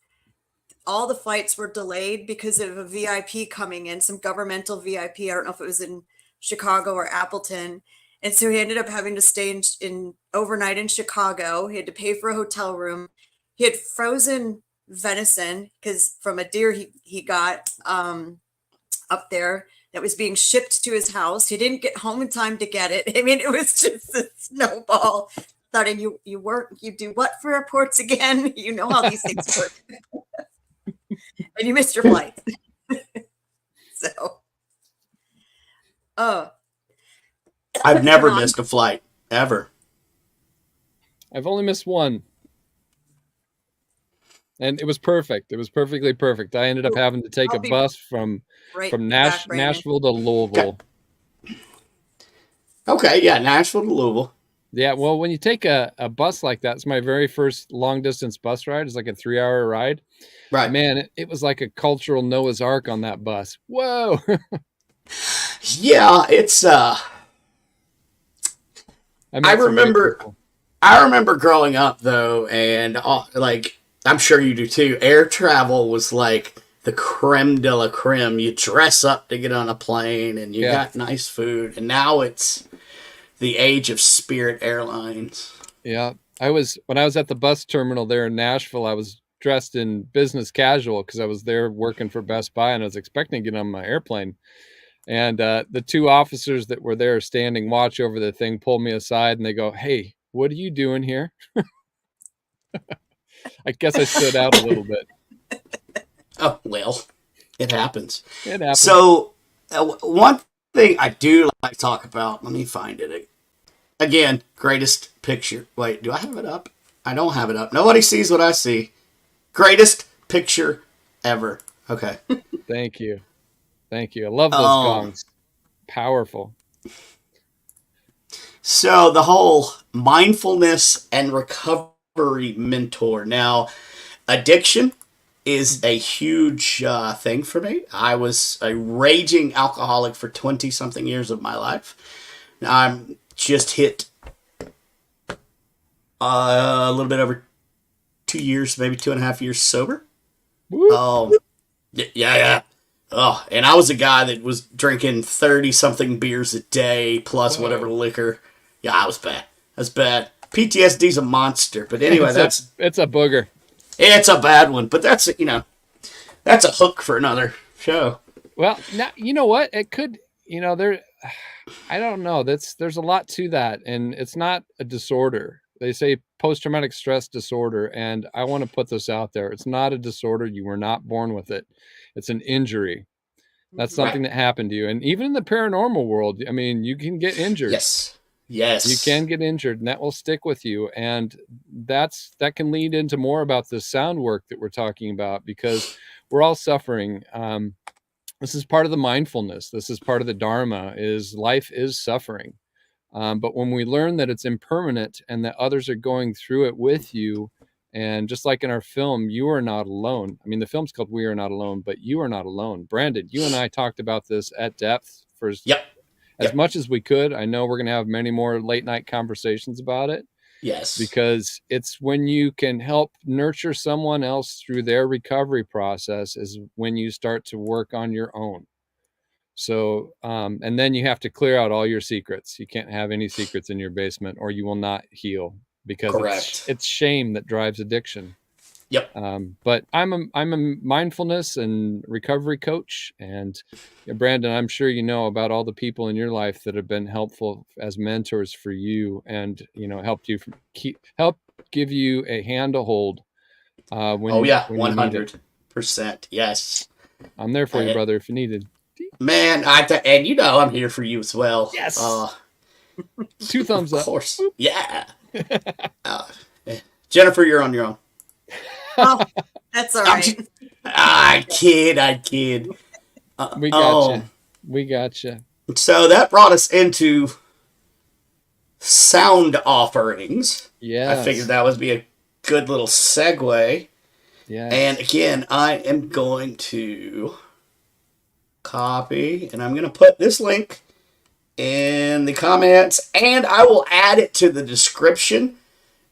all the flights were delayed because of a VIP coming in, some governmental VIP. I don't know if it was in Chicago or Appleton. And so he ended up having to stay in overnight in Chicago. He had to pay for a hotel room. He he had frozen venison because from a deer he got up there that was being shipped to his house. He didn't get home in time to get it. I mean, it was just a snowball. Thought, and you do what for airports again? You know how these things work. And you missed your flight. So, I've never missed a flight ever. I've only missed one. And it was perfect. It was perfectly perfect. I ended up having to take a bus from Nashville to Louisville. Okay, yeah, Nashville to Louisville. Yeah, well, when you take a bus like that, it's my very first long-distance bus ride. It's like a 3-hour ride. Right. Man, it was like a cultural Noah's Ark on that bus. Whoa! Yeah, it's... I remember growing up, though, and, like, I'm sure you do, too. Air travel was, like, the creme de la creme. You dress up to get on a plane, and you got nice food. And now it's the age of Spirit Airlines. Yeah. When I was at the bus terminal there in Nashville, I was dressed in business casual because I was there working for Best Buy, and I was expecting to get on my airplane. And the two officers that were there standing watch over the thing pulled me aside, and they go, "Hey, what are you doing here?" I guess I stood out a little bit. Oh, well, it happens. It happens. So, one thing I do like to talk about, let me find it. Again, greatest picture. Wait, do I have it up? I don't have it up. Nobody sees what I see. Greatest picture ever. Okay. Thank you. Thank you. I love those gongs. Powerful. So, the whole mindfulness and recovery mentor. Now, addiction is a huge thing for me. I was a raging alcoholic for 20-something years of my life. Now, I'm just hit a little bit over 2 years, maybe 2.5 years sober. Yeah. Oh, and I was a guy that was drinking 30-something beers a day plus whatever liquor. Yeah, I was bad. That's bad. PTSD's a monster. But anyway, it's a booger. It's a bad one. But that's a hook for another show. Well, now, you know what? It could, I don't know. There's a lot to that, and it's not a disorder. They say post-traumatic stress disorder, and I want to put this out there. It's not a disorder. You were not born with it. It's an injury. That's something that happened to you. And even in the paranormal world, I mean, you can get injured. Yes. You can get injured, and that will stick with you. And that can lead into more about the sound work that we're talking about, because we're all suffering. This is part of the mindfulness. This is part of the Dharma, is life is suffering. But when we learn that it's impermanent and that others are going through it with you, and just like in our film, you are not alone. I mean, the film's called We Are Not Alone, but you are not alone. Brandon, you and I talked about this at depth for as much as we could. I know we're going to have many more late night conversations about it. Yes. Because it's when you can help nurture someone else through their recovery process is when you start to work on your own. So, and then you have to clear out all your secrets. You can't have any secrets in your basement or you will not heal, because it's shame that drives addiction. Yep. But I'm a mindfulness and recovery coach, and Brandon, I'm sure you know about all the people in your life that have been helpful as mentors for you, and helped you help give you a hand to hold. When 100%. Yes. I'm there for you, brother, if you needed. Man, and I'm here for you as well. Yes. 2 thumbs up. Of course. Yeah. Jennifer, you're on your own. Oh, that's all right. I kid. We got you. So that brought us into sound offerings. Yeah. I figured that would be a good little segue. Yeah. And again, I am going to copy, and I'm going to put this link in the comments, and I will add it to the description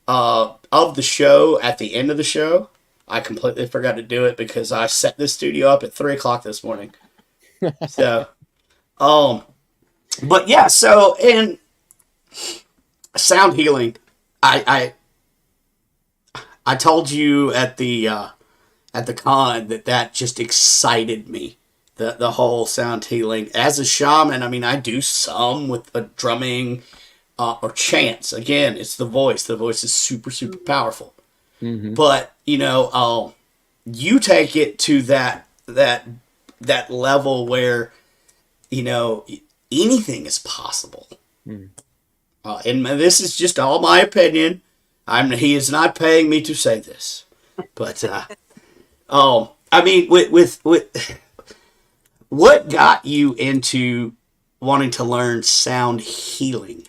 of the show at the end of the show. I completely forgot to do it because I set this studio up at 3 o'clock this morning. So, but yeah, so in sound healing, I I told you at the con that just excited me. The whole sound healing. As a shaman, I mean, I do some with a drumming or chants. Again, it's the voice. The voice is super, super powerful. Mm-hmm. But, you take it to that level where, anything is possible. Mm. And this is just all my opinion. He is not paying me to say this. But, I mean, with what got you into wanting to learn sound healing?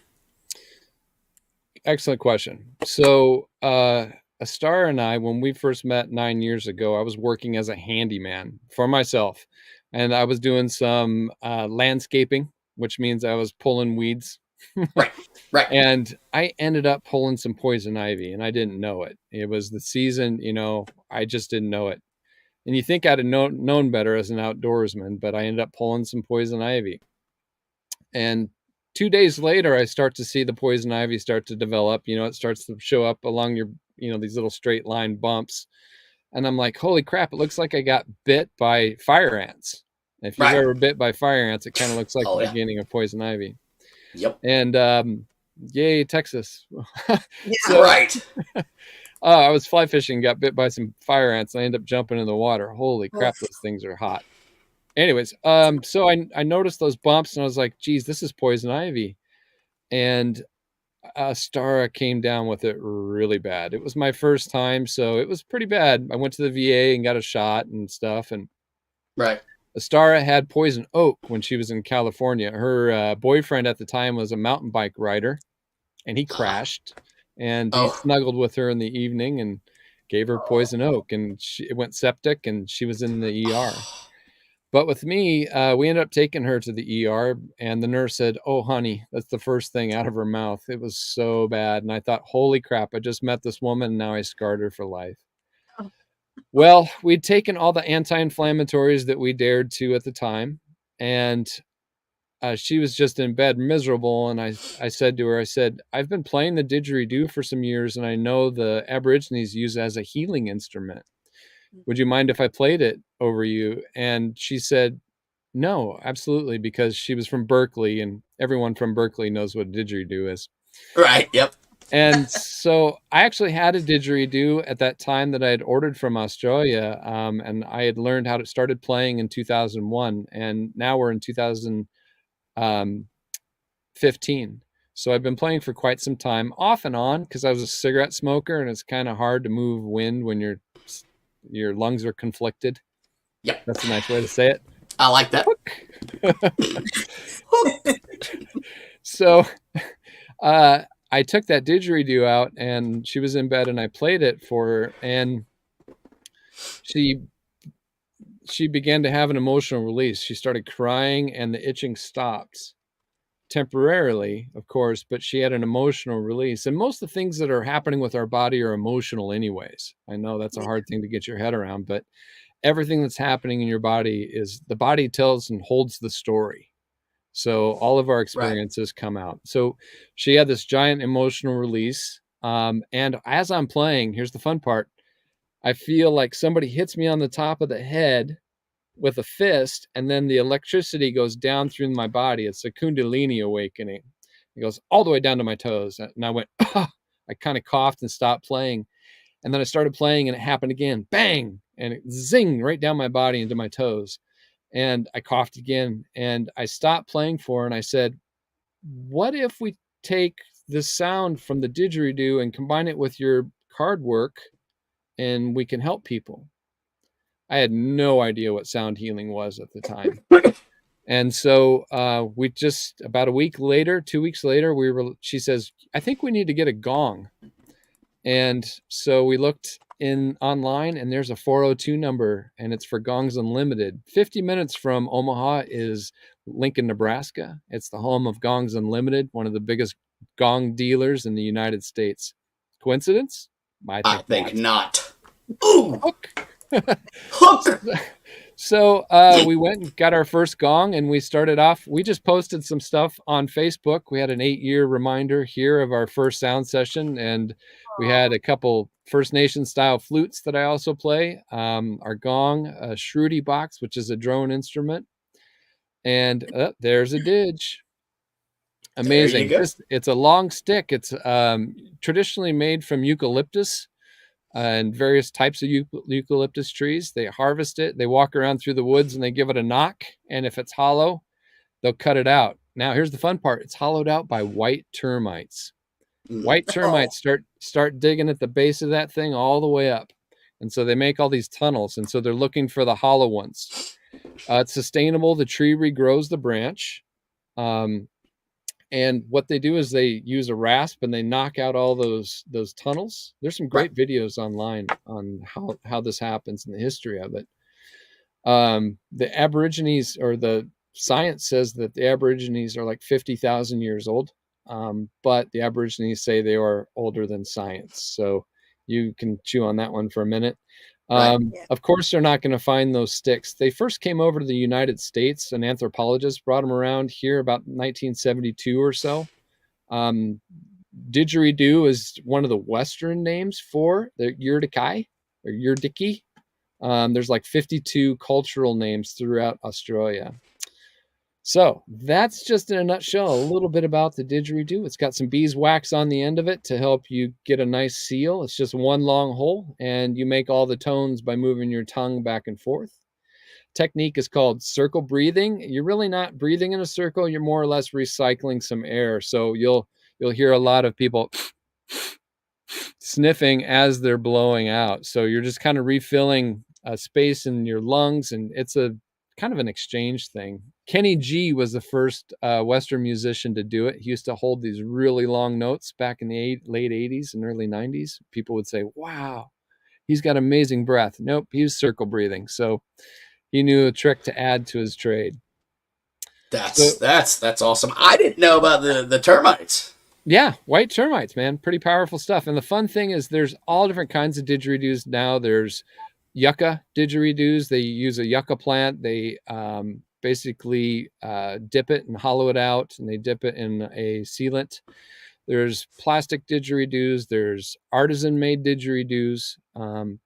Excellent question. So, Astara and I, when we first met 9 years ago, I was working as a handyman for myself, and I was doing some landscaping, which means I was pulling weeds. Right. And I ended up pulling some poison ivy, and I didn't know it. It was the season, I just didn't know it. And you think I'd have known better as an outdoorsman, but I ended up pulling some poison ivy. And 2 days later, I start to see the poison ivy start to develop. It starts to show up along your, these little straight line bumps. And I'm like, holy crap, it looks like I got bit by fire ants. If you've ever bit by fire ants, it kind of looks like the beginning of poison ivy. Yep. And yay, Texas. Yeah, right. I was fly fishing, got bit by some fire ants, and I ended up jumping in the water. Holy crap, those things are hot. Anyways, so I noticed those bumps, and I was like, geez, this is poison ivy. And Astara came down with it really bad. It was my first time, so it was pretty bad. I went to the VA and got a shot and stuff. And Astara had poison oak when she was in California. Her boyfriend at the time was a mountain bike rider, and he crashed. And he snuggled with her in the evening and gave her poison oak, and it went septic, and she was in the ER. But with me, we ended up taking her to the ER, and the nurse said, "Oh, honey," that's the first thing out of her mouth. It was so bad. And I thought, holy crap, I just met this woman, and now I scarred her for life. Well, we'd taken all the anti-inflammatories that we dared to at the time, and she was just in bed miserable. And I said to her, I've been playing the didgeridoo for some years, and I know the Aborigines use it as a healing instrument. Would you mind if I played it over you? And she said, no, absolutely, because she was from Berkeley, and everyone from Berkeley knows what a didgeridoo is. Right, yep. And so I actually had a didgeridoo at that time that I had ordered from Australia, and I had learned how to started playing in 2001, and now we're in 2015. So I've been playing for quite some time, off and on, because I was a cigarette smoker, and it's kind of hard to move wind when your lungs are conflicted. Yep. That's a nice way to say it. I like that. So I took that didgeridoo out, and she was in bed, and I played it for her, and she began to have an emotional release. She started crying, and the itching stopped temporarily, of course, but she had an emotional release. And most of the things that are happening with our body are emotional anyways. I know that's a hard thing to get your head around, but everything that's happening in your body is the body tells and holds the story. So all of our experiences come out. So she had this giant emotional release. And as I'm playing, here's the fun part. I feel like somebody hits me on the top of the head with a fist, and then the electricity goes down through my body. It's a Kundalini awakening. It goes all the way down to my toes. And I went, I kind of coughed and stopped playing. And then I started playing, and it happened again. Bang! And it zinged right down my body into my toes. And I coughed again, and I stopped playing for her, and I said, what if we take the sound from the didgeridoo and combine it with your card work, and we can help people? I had no idea what sound healing was at the time. And so we just, about a week later, 2 weeks later, she says, I think we need to get a gong. And so we looked online, and there's a 402 number, and it's for Gongs Unlimited. 50 minutes from Omaha is Lincoln, Nebraska. It's the home of Gongs Unlimited, one of the biggest gong dealers in the United States. Coincidence? I think not. Ooh. Hook. So we went and got our first gong, and we started off. We just posted some stuff on Facebook. We had an 8-year reminder here of our first sound session, and we had a couple First Nation style flutes that I also play. Our gong, a shruti box, which is a drone instrument, and there's a didge. Amazing. There you go. It's a long stick. It's traditionally made from eucalyptus and various types of eucalyptus trees. They harvest it, they walk around through the woods, and they give it a knock. And if it's hollow, they'll cut it out. Now, here's the fun part. It's hollowed out by white termites. White termites start digging at the base of that thing all the way up. And so they make all these tunnels. And so they're looking for the hollow ones. It's sustainable. The tree regrows the branch. And what they do is they use a rasp and they knock out all those tunnels. There's some great videos online on how this happens and the history of it. The Aborigines, or the science says that the Aborigines are like 50,000 years old. But the Aborigines say they are older than science. So you can chew on that one for a minute. Of course, they're not going to find those sticks. They first came over to the United States. An anthropologist brought them around here about 1972 or so. Didgeridoo is one of the Western names for the Yurdikai or Yurdiki. There's like 52 cultural names throughout Australia. So that's just in a nutshell, a little bit about the didgeridoo. It's got some beeswax on the end of it to help you get a nice seal. It's just one long hole, and you make all the tones by moving your tongue back and forth. Technique is called circle breathing. You're really not breathing in a circle. You're more or less recycling some air. So you'll hear a lot of people sniffing as they're blowing out. So you're just kind of refilling space in your lungs, and it's a kind of an exchange thing. Kenny G was the first Western musician to do it. He used to hold these really long notes back in the late 80s and early 90s. People would say, wow, he's got amazing breath. Nope, he was circle breathing. So he knew a trick to add to his trade. That's awesome. I didn't know about the termites. Yeah, white termites, man. Pretty powerful stuff. And the fun thing is there's all different kinds of didgeridoos now. There's yucca didgeridoos. They use a yucca plant. They basically dip it and hollow it out, and they dip it in a sealant. There's plastic didgeridoos. There's artisan-made didgeridoos,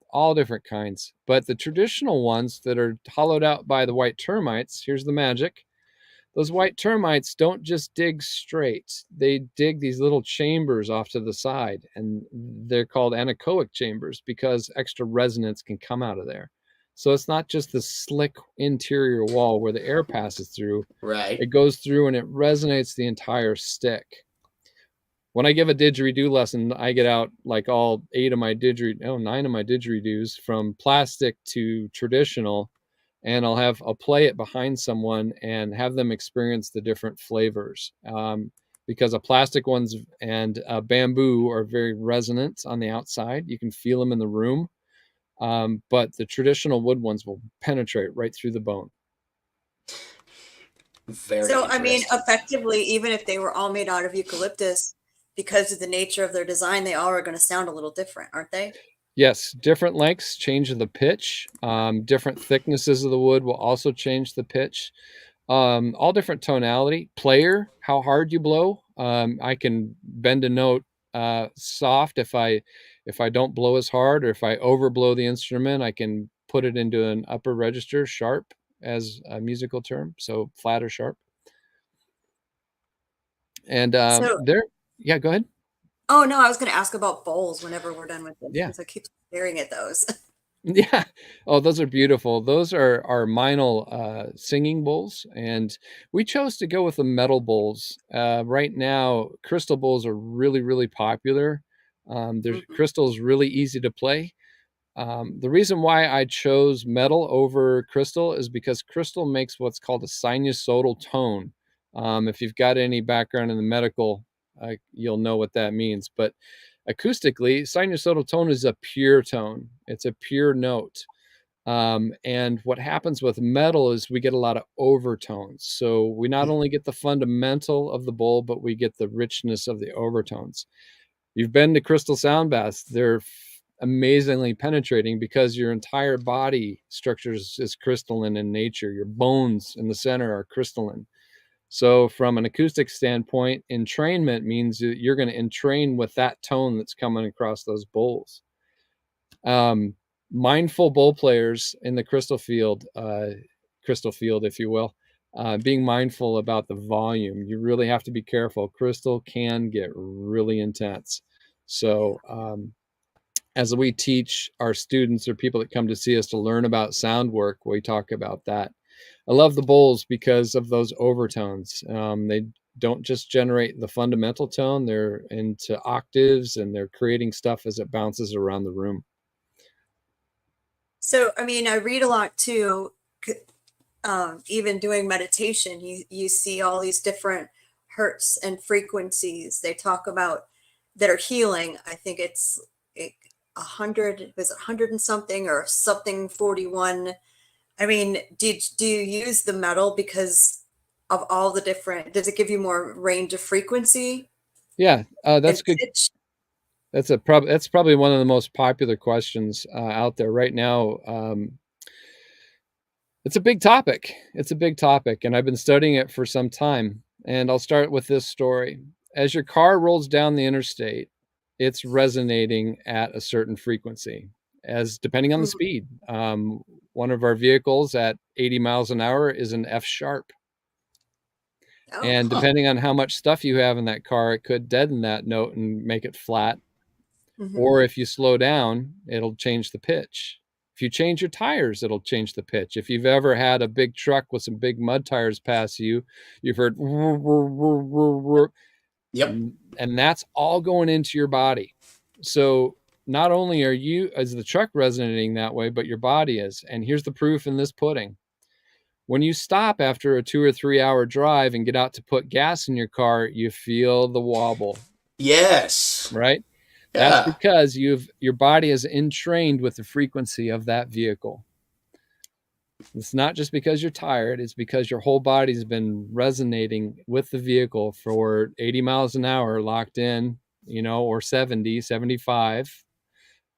all different kinds. But the traditional ones that are hollowed out by the white termites, here's the magic. Those white termites don't just dig straight. They dig these little chambers off to the side, and they're called anechoic chambers because extra resonance can come out of there. So it's not just the slick interior wall where the air passes through. Right. It goes through and it resonates the entire stick. When I give a didgeridoo lesson, I get out like all 9 of my didgeridoos, from plastic to traditional, and I'll play it behind someone and have them experience the different flavors. Because a plastic ones and bamboo are very resonant on the outside. You can feel them in the room. But the traditional wood ones will penetrate right through the bone. So, I mean, effectively, even if they were all made out of eucalyptus, because of the nature of their design, they all are going to sound a little different, aren't they? Yes, different lengths change the pitch. Different thicknesses of the wood will also change the pitch. All different tonality. Player, how hard you blow. I can bend a note soft if I don't blow as hard, or if I overblow the instrument, I can put it into an upper register, sharp as a musical term, so flat or sharp. And yeah, go ahead. Oh no, I was going to ask about bowls whenever we're done with this. Yeah, because I keep staring at those. Yeah. Oh, those are beautiful. Those are our minal singing bowls, and we chose to go with the metal bowls. Right now, crystal bowls are really, really popular. There's crystal is really easy to play. The reason why I chose metal over crystal is because crystal makes what's called a sinusoidal tone. If you've got any background in the medical, you'll know what that means. But acoustically, sinusoidal tone is a pure tone. It's a pure note. And what happens with metal is we get a lot of overtones. So we not only get the fundamental of the bowl, but we get the richness of the overtones. You've been to crystal sound baths. They're amazingly penetrating because your entire body structure is crystalline in nature. Your bones in the center are crystalline. So from an acoustic standpoint, entrainment means that you're going to entrain with that tone that's coming across those bowls. Mindful bowl players in the crystal field, if you will, being mindful about the volume. You really have to be careful. Crystal can get really intense. So as we teach our students or people that come to see us to learn about sound work, we talk about that. I love the bowls because of those overtones. They don't just generate the fundamental tone, they're into octaves and they're creating stuff as it bounces around the room. So, I mean, I read a lot too. Even doing meditation, you see all these different hertz and frequencies they talk about that are healing. I think it's 100, was it 100 and something or something 41? I mean, do you use the metal because of all the different, does it give you more range of frequency? Yeah, that's good. Pitch? That's probably one of the most popular questions out there right now. It's a big topic. And I've been studying it for some time. And I'll start with this story. As your car rolls down the interstate, it's resonating at a certain frequency, as depending on the speed. One of our vehicles at 80 miles an hour is an F sharp. Oh, And depending on how much stuff you have in that car, it could deaden that note and make it flat. Or if you slow down, it'll change the pitch. If you change your tires, it'll change the pitch. If you've ever had a big truck with some big mud tires pass you, you've heard whir, whir, whir, whir, whir. Yep. And that's all going into your body. So not only is the truck resonating that way, but your body is. And here's the proof in this pudding. When you stop after a 2 or 3 hour drive and get out to put gas in your car, you feel the wobble. Yes. Right? Yeah. That's because your body is entrained with the frequency of that vehicle. It's not just because you're tired, it's because your whole body's been resonating with the vehicle for 80 miles an hour locked in, or 70, 75,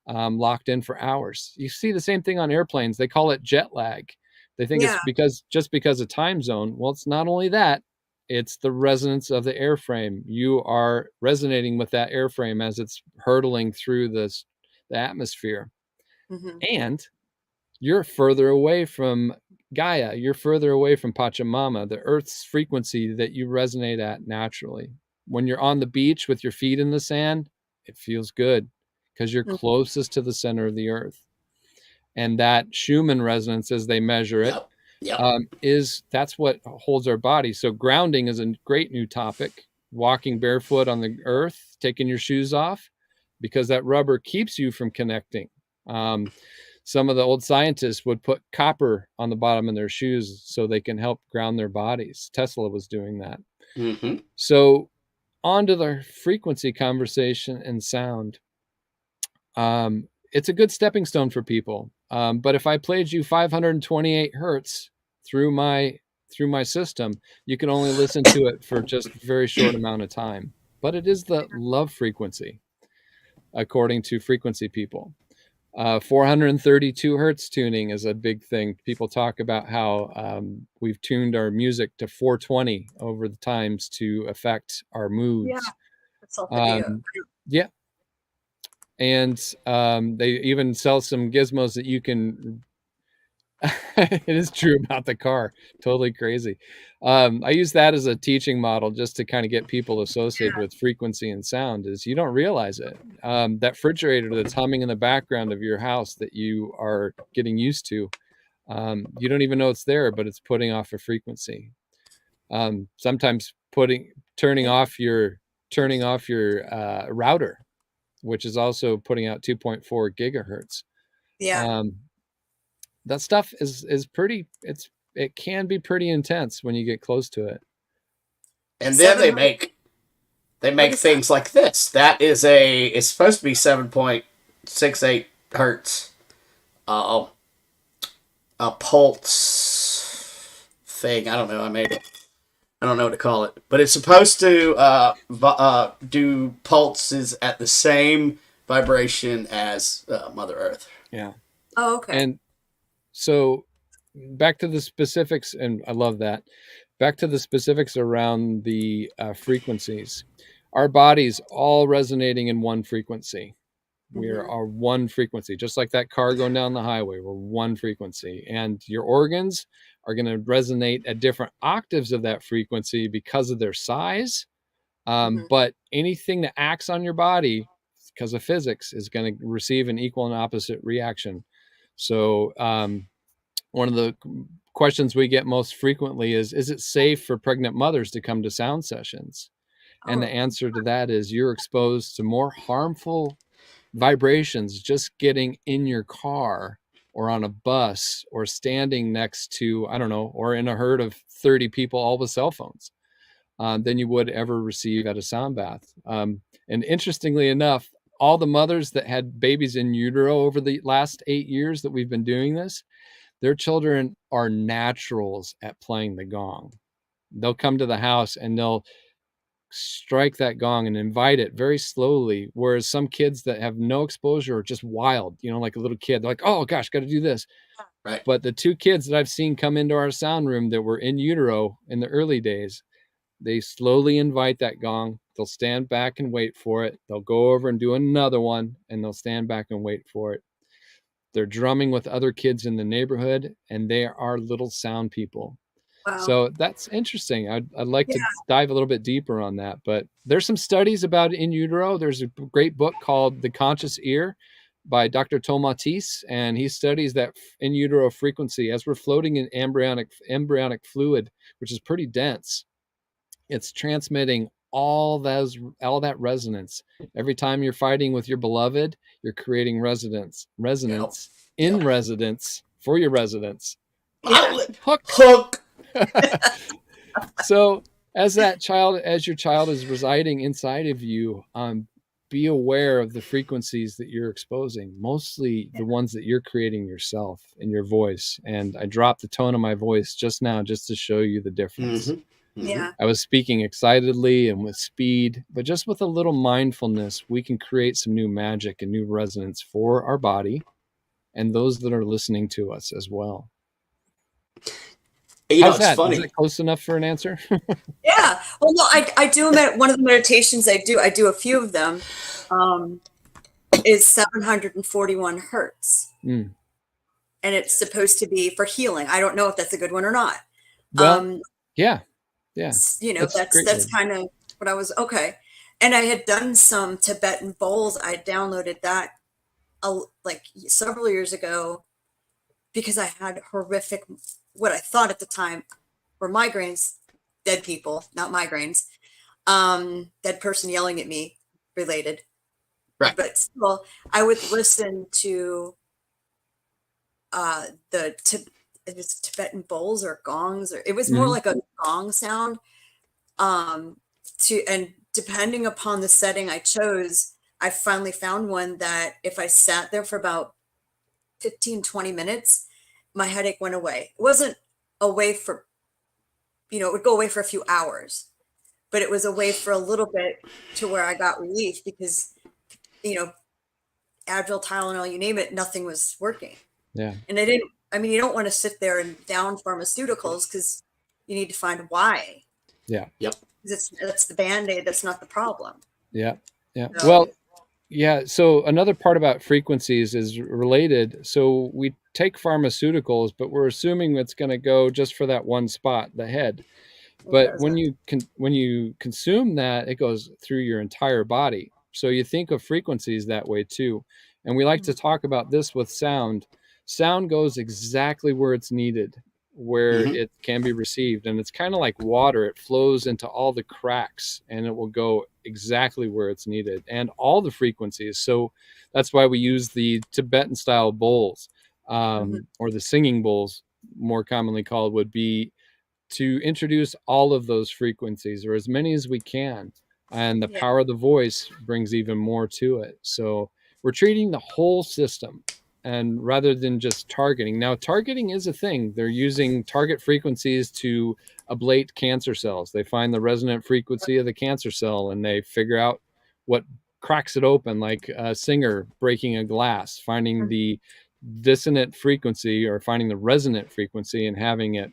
locked in for hours. You see the same thing on airplanes. They call it jet lag. They think it's because of time zone. Well, it's not only that. It's the resonance of the airframe. You are resonating with that airframe as it's hurtling through the atmosphere. And you're further away from Gaia. You're further away from Pachamama, the Earth's frequency that you resonate at naturally. When you're on the beach with your feet in the sand, it feels good because you're closest to the center of the Earth. And that Schumann resonance, as they measure it, that's what holds our body. So grounding is a great new topic. Walking barefoot on the earth, taking your shoes off, because that rubber keeps you from connecting. Some of the old scientists would put copper on the bottom of their shoes so they can help ground their bodies. Tesla was doing that. So on to the frequency conversation and sound. It's a good stepping stone for people. But if I played you 528 hertz through my system, you can only listen to it for just a very short amount of time. But it is the love frequency, according to frequency people. 432 hertz tuning is a big thing. People talk about how we've tuned our music to 420 over the times to affect our moods. Yeah, that's all video. Yeah. And they even sell some gizmos that you can it is true about the car. Totally crazy. I use that as a teaching model just to kind of get people associated with frequency and sound. Is you don't realize it. That refrigerator that's humming in the background of your house that you are getting used to, you don't even know it's there, but it's putting off a frequency. Sometimes turning off your router, which is also putting out 2.4 gigahertz. Yeah. That stuff is pretty, it can be pretty intense when you get close to it. And then they make things like this. That is it's supposed to be 7.68 hertz. A pulse thing. I don't know. I made it. I don't know what to call it. But it's supposed to do pulses at the same vibration as Mother Earth. Yeah. Oh, okay. And so back to the specifics, and I love that. Back to the specifics around the frequencies. Our body's all resonating in one frequency. We are one frequency, just like that car going down the highway. We're one frequency. And your organs are going to resonate at different octaves of that frequency because of their size. But anything that acts on your body, because of physics, is going to receive an equal and opposite reaction. So one of the questions we get most frequently is it safe for pregnant mothers to come to sound sessions? And the answer to that is you're exposed to more harmful vibrations just getting in your car or on a bus or standing next to, I don't know, or in a herd of 30 people, all with cell phones, than you would ever receive at a sound bath. And interestingly enough, all the mothers that had babies in utero over the last 8 years that we've been doing this, their children are naturals at playing the gong. They'll come to the house and they'll strike that gong and invite it very slowly. Whereas some kids that have no exposure are just wild, like a little kid. They're like, oh gosh, got to do this. Right. But the 2 kids that I've seen come into our sound room that were in utero in the early days, they slowly invite that gong. They'll stand back and wait for it. They'll go over and do another one, and they'll stand back and wait for it. They're drumming with other kids in the neighborhood, and they are little sound people. Wow. So that's interesting. I'd like to dive a little bit deeper on that, but there's some studies about in utero. There's a great book called The Conscious Ear by Dr. Tomatis, and he studies that in utero frequency as we're floating in embryonic fluid, which is pretty dense. It's transmitting all that resonance. Every time you're fighting with your beloved, you're creating resonance in residence for your residence. Hook. So as your child is residing inside of you, be aware of the frequencies that you're exposing, mostly the ones that you're creating yourself in your voice. And I dropped the tone of my voice just now, just to show you the difference. Yeah. I was speaking excitedly and with speed, but just with a little mindfulness, we can create some new magic and new resonance for our body and those that are listening to us as well. How's that? Funny. Is that close enough for an answer? Yeah. Well, no, I do one of the meditations I do a few of them, is 741 hertz. And it's supposed to be for healing. I don't know if that's a good one or not. Well, yeah. That's kind of what I was, okay. And I had done some Tibetan bowls. I downloaded that like several years ago because I had horrific, what I thought at the time were migraines, dead people, not migraines, dead person yelling at me related. Right. But still, I would listen to it was Tibetan bowls or gongs, or it was more like a gong sound. And depending upon the setting I chose, I finally found one that if I sat there for about 15-20 minutes, my headache went away. It wasn't away for, it would go away for a few hours, but it was away for a little bit to where I got relief because, Advil, Tylenol, you name it, nothing was working. Yeah. And you don't want to sit there and down pharmaceuticals because you need to find why. Yeah. Yep. That's the Band-Aid. That's not the problem. Yeah. Yeah. So, well, yeah. So another part about frequencies is related. So we take pharmaceuticals, but we're assuming it's going to go just for that one spot, the head. But when you consume that, it goes through your entire body. So you think of frequencies that way too. And we like to talk about this with sound. Sound goes exactly where it's needed, where it can be received. And it's kind of like water. It flows into all the cracks and it will go exactly where it's needed and all the frequencies. So that's why we use the Tibetan style bowls, or the singing bowls, more commonly called, would be to introduce all of those frequencies, or as many as we can. And the power of the voice brings even more to it. So we're treating the whole system, and rather than just targeting. Now, targeting is a thing. They're using target frequencies to ablate cancer cells. They find the resonant frequency of the cancer cell and they figure out what cracks it open, like a singer breaking a glass, finding the dissonant frequency or finding the resonant frequency and having it,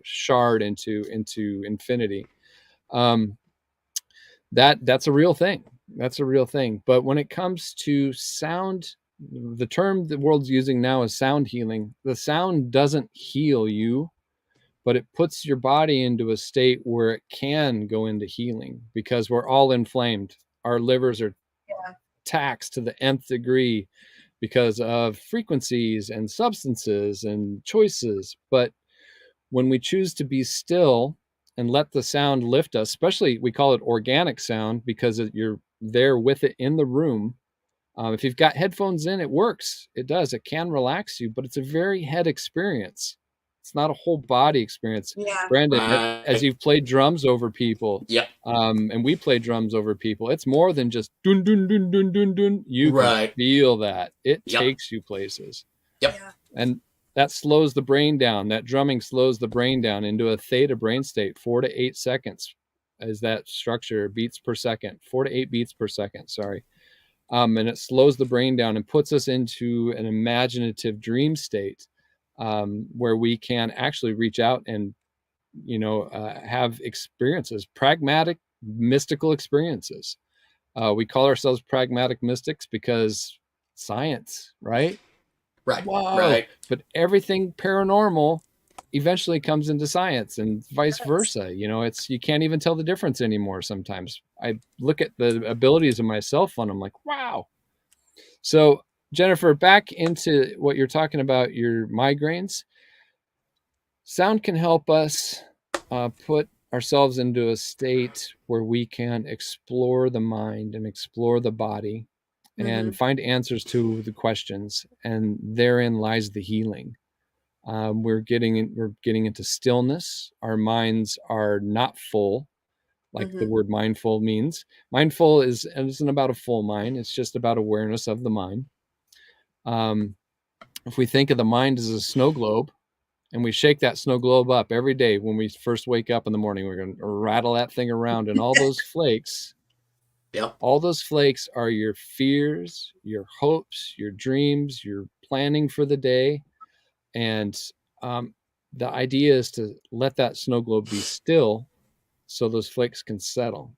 shard into infinity. That's a real thing. That's a real thing. But when it comes to sound, the term the world's using now is sound healing. The sound doesn't heal you, but it puts your body into a state where it can go into healing, because we're all inflamed. Our livers are taxed to the nth degree because of frequencies and substances and choices. But when we choose to be still and let the sound lift us, especially we call it organic sound because you're there with it in the room. If you've got headphones in, it works. It does. It can relax you, but it's a very head experience. It's not a whole body experience. Yeah. Brandon, as you've played drums over people, Yep. And we play drums over people, it's more than just dun dun dun dun dun dun. You can feel that. It takes you places. Yep. Yeah. And that slows the brain down. That drumming slows the brain down into a theta brain state. 4 to 8 seconds is that structure, beats per second. 4 to 8 beats per second, sorry. And it slows the brain down and puts us into an imaginative dream state, where we can actually reach out and, have experiences, pragmatic, mystical experiences. We call ourselves pragmatic mystics because science, right? Right. Whoa. Right. But everything paranormal eventually comes into science and vice versa. You can't even tell the difference anymore. Sometimes I look at the abilities of my cell phone. I'm like, wow. So Jennifer, back into what you're talking about, your migraines. Sound can help us put ourselves into a state where we can explore the mind and explore the body and find answers to the questions, and therein lies the healing. We're getting into stillness. Our minds are not full, like the word mindful means. Mindful isn't about a full mind. It's just about awareness of the mind. If we think of the mind as a snow globe, and we shake that snow globe up every day when we first wake up in the morning, we're going to rattle that thing around, and all those flakes. Yep. All those flakes are your fears, your hopes, your dreams, your planning for the day. And the idea is to let that snow globe be still so those flakes can settle.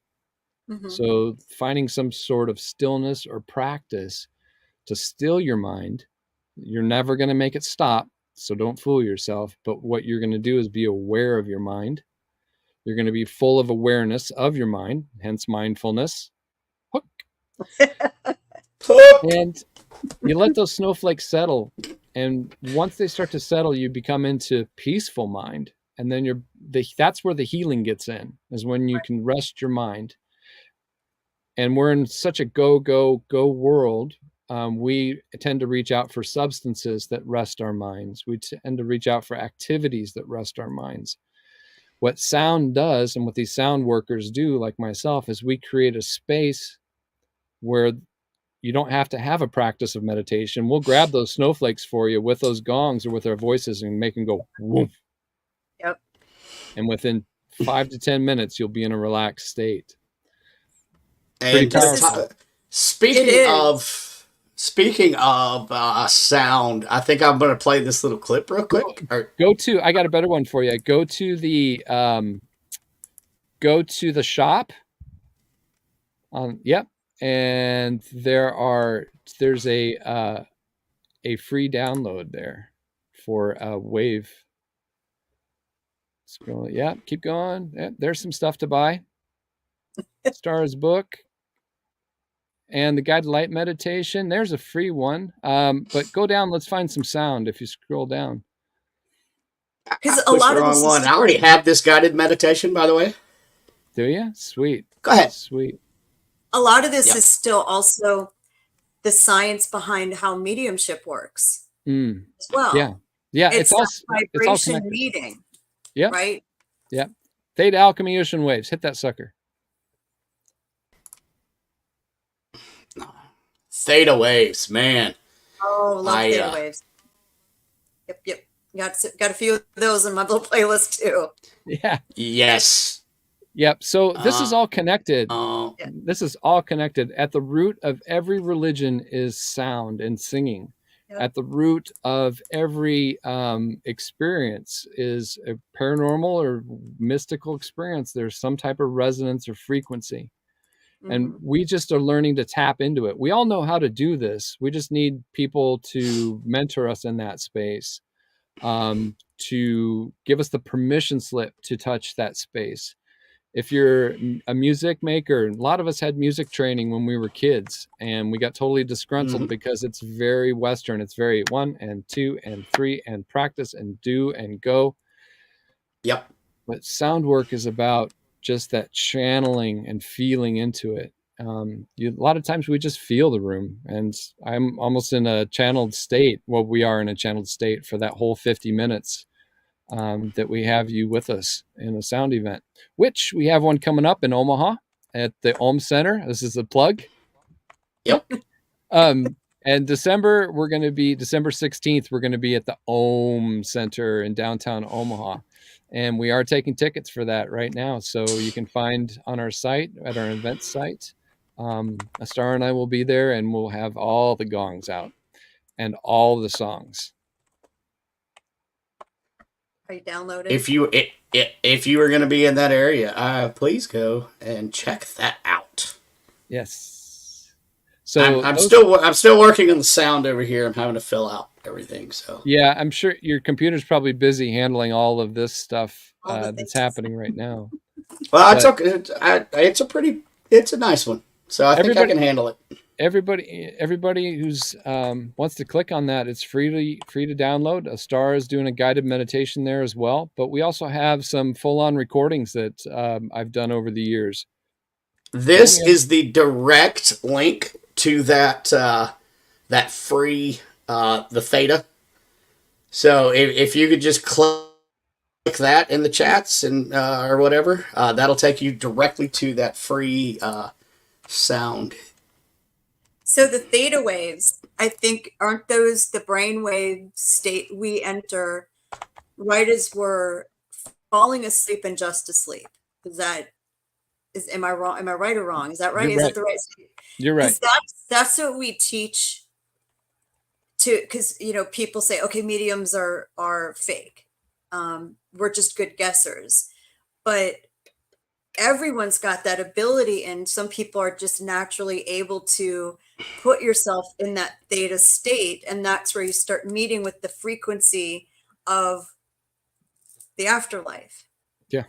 So finding some sort of stillness or practice to still your mind. You're never going to make it stop, so don't fool yourself. But what you're going to do is be aware of your mind. You're going to be full of awareness of your mind, hence mindfulness. Hook. And you let those snowflakes settle. And once they start to settle, you become into peaceful mind. And then that's where the healing gets in, is when you can rest your mind. And we're in such a go world. We tend to reach out for substances that rest our minds. We tend to reach out for activities that rest our minds. What sound does, and what these sound workers do, like myself, is we create a space where you don't have to have a practice of meditation. We'll grab those snowflakes for you with those gongs or with our voices and make them go whoop. Yep. And within 5 to 10 minutes, you'll be in a relaxed state. And speaking of sound, I think I'm going to play this little clip real quick. I got a better one for you. Go to the shop. Yep. And there's a free download there for a wave. Scroll. Yeah, keep going. Yeah, there's some stuff to buy. Astara's book and the Guide to Light Meditation. There's a free one. But go down. Let's find some sound if you scroll down. Because a lot of this I already have this guided meditation, by the way. Do you? Sweet. Go ahead. Sweet. A lot of this is still also the science behind how mediumship works as well. Yeah. Yeah. It's also vibration meeting. Yeah. Right? Yeah. Theta alchemy ocean waves. Hit that sucker. Theta waves, man. Oh, love theta waves. Yep. Got a few of those in my little playlist too. Yeah. Yes. Yep. So this is all connected. Oh, Yeah. This is all connected. At the root of every religion is sound and singing. Yep. At the root of every experience is a paranormal or mystical experience. There's some type of resonance or frequency. And Mhm. we just are learning to tap into it. We all know how to do this. We just need people to mentor us in that space, to give us the permission slip to touch that space. If you're a music maker, a lot of us had music training when we were kids, and we got totally disgruntled because it's very Western. It's very 1 and 2 and 3 and practice and do and go. yep. But sound work is about just that channeling and feeling into it. A lot of times we just feel the room, and I'm almost in a channeled state. Well, we are in a channeled state for that whole 50 minutes that we have you with us in a sound event, which we have one coming up in Omaha at the Ohm Center. This is a plug. Yep. And December 16th, we're going to be at the Ohm Center in downtown Omaha. And we are taking tickets for that right now. So you can find on our site, at our event site. Astara and I will be there, and we'll have all the gongs out and all the songs. Are you downloading? If you were going to be in that area, please go and check that out. Yes. So I'm still working on the sound over here. I'm having to fill out everything. So yeah, I'm sure your computer's probably busy handling all of this stuff All the that's things. happening right now. well, it's okay. It's a nice one. So I think I can handle it. Everybody who's wants to click on that, it's free to download. Astara is doing a guided meditation there as well, but we also have some full-on recordings that I've done over the years. This is the direct link to that that free the theta. So if you could just click that in the chats and or whatever, that'll take you directly to that free sound. So the theta waves, I think, aren't those the brainwave state we enter right as we're falling asleep and just asleep? Am I wrong? Am I right or wrong? Is that right? You're Is right. that the right state? You're right. That's what we teach to, because people say, okay, mediums are fake. We're just good guessers, but everyone's got that ability, and some people are just naturally able to put yourself in that theta state, and that's where you start meeting with the frequency of the afterlife. Yeah.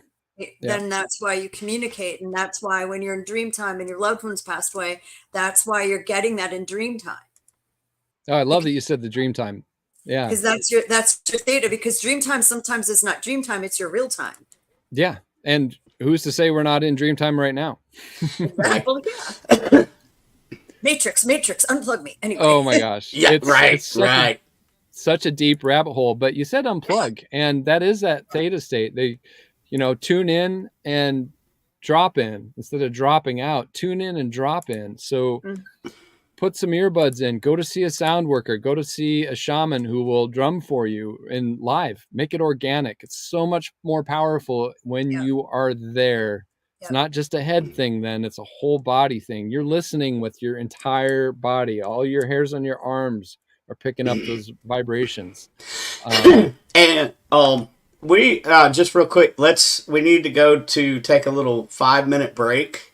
Then that's why you communicate, and that's why when you're in dream time and your loved ones passed away, that's why you're getting that in dream time. Oh, I love that you said the dream time. Yeah. Because that's your theta, because dream time sometimes is not dream time, it's your real time. Yeah. And who's to say we're not in dream time right now? Well, yeah. Matrix, unplug me. Anyway. Oh my gosh. Yeah, It's right. Such a deep rabbit hole, but you said unplug, and that is that theta state. They, tune in and drop in instead of dropping out. Tune in and drop in. So put some earbuds in, go to see a sound worker, go to see a shaman who will drum for you in live. Make it organic. It's so much more powerful when you are there. It's not just a head thing, then it's a whole body thing. You're listening with your entire body. All your hairs on your arms are picking up those vibrations. And we just real quick, we need to go to take a little 5-minute break.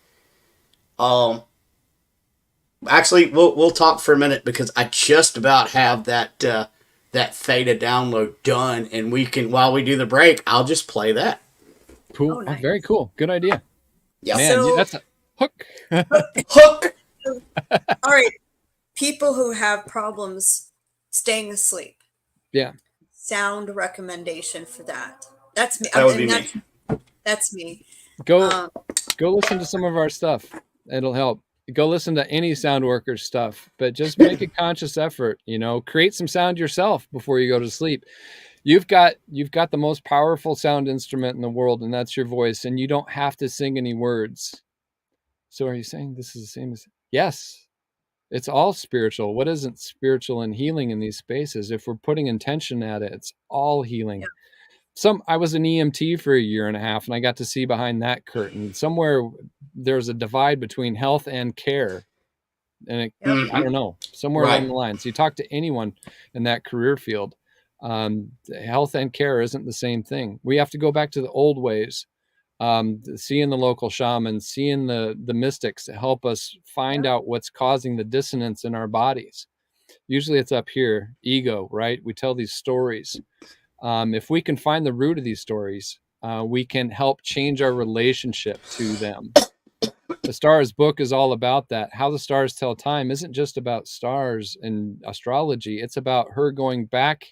Actually, we'll talk for a minute, because I just about have that theta download done, and we can, while we do the break, I'll just play that. Cool. Oh, nice. Very cool. Good idea. Yeah. Man, that's a hook. Hook. All right. People who have problems staying asleep. Yeah. Sound recommendation for that. That's me. That would be me. That's me. Go listen to some of our stuff. It'll help. Go listen to any sound worker stuff, but just make a conscious effort, create some sound yourself before you go to sleep. You've got the most powerful sound instrument in the world, and that's your voice, and you don't have to sing any words. So are you saying this is the same as? Yes, it's all spiritual. What isn't spiritual and healing in these spaces? If we're putting intention at it, it's all healing. I was an EMT for a year and a half, and I got to see behind that curtain. Somewhere there's a divide between health and care. And I don't know, somewhere along the line. So you talk to anyone in that career field, health and care isn't the same thing. We have to go back to the old ways, seeing the local shamans, seeing the mystics to help us find out what's causing the dissonance in our bodies. Usually it's up here, ego, right? We tell these stories. If we can find the root of these stories, we can help change our relationship to them. Astara's book is all about that. How the Stars Tell Time isn't just about stars and astrology. It's about her going back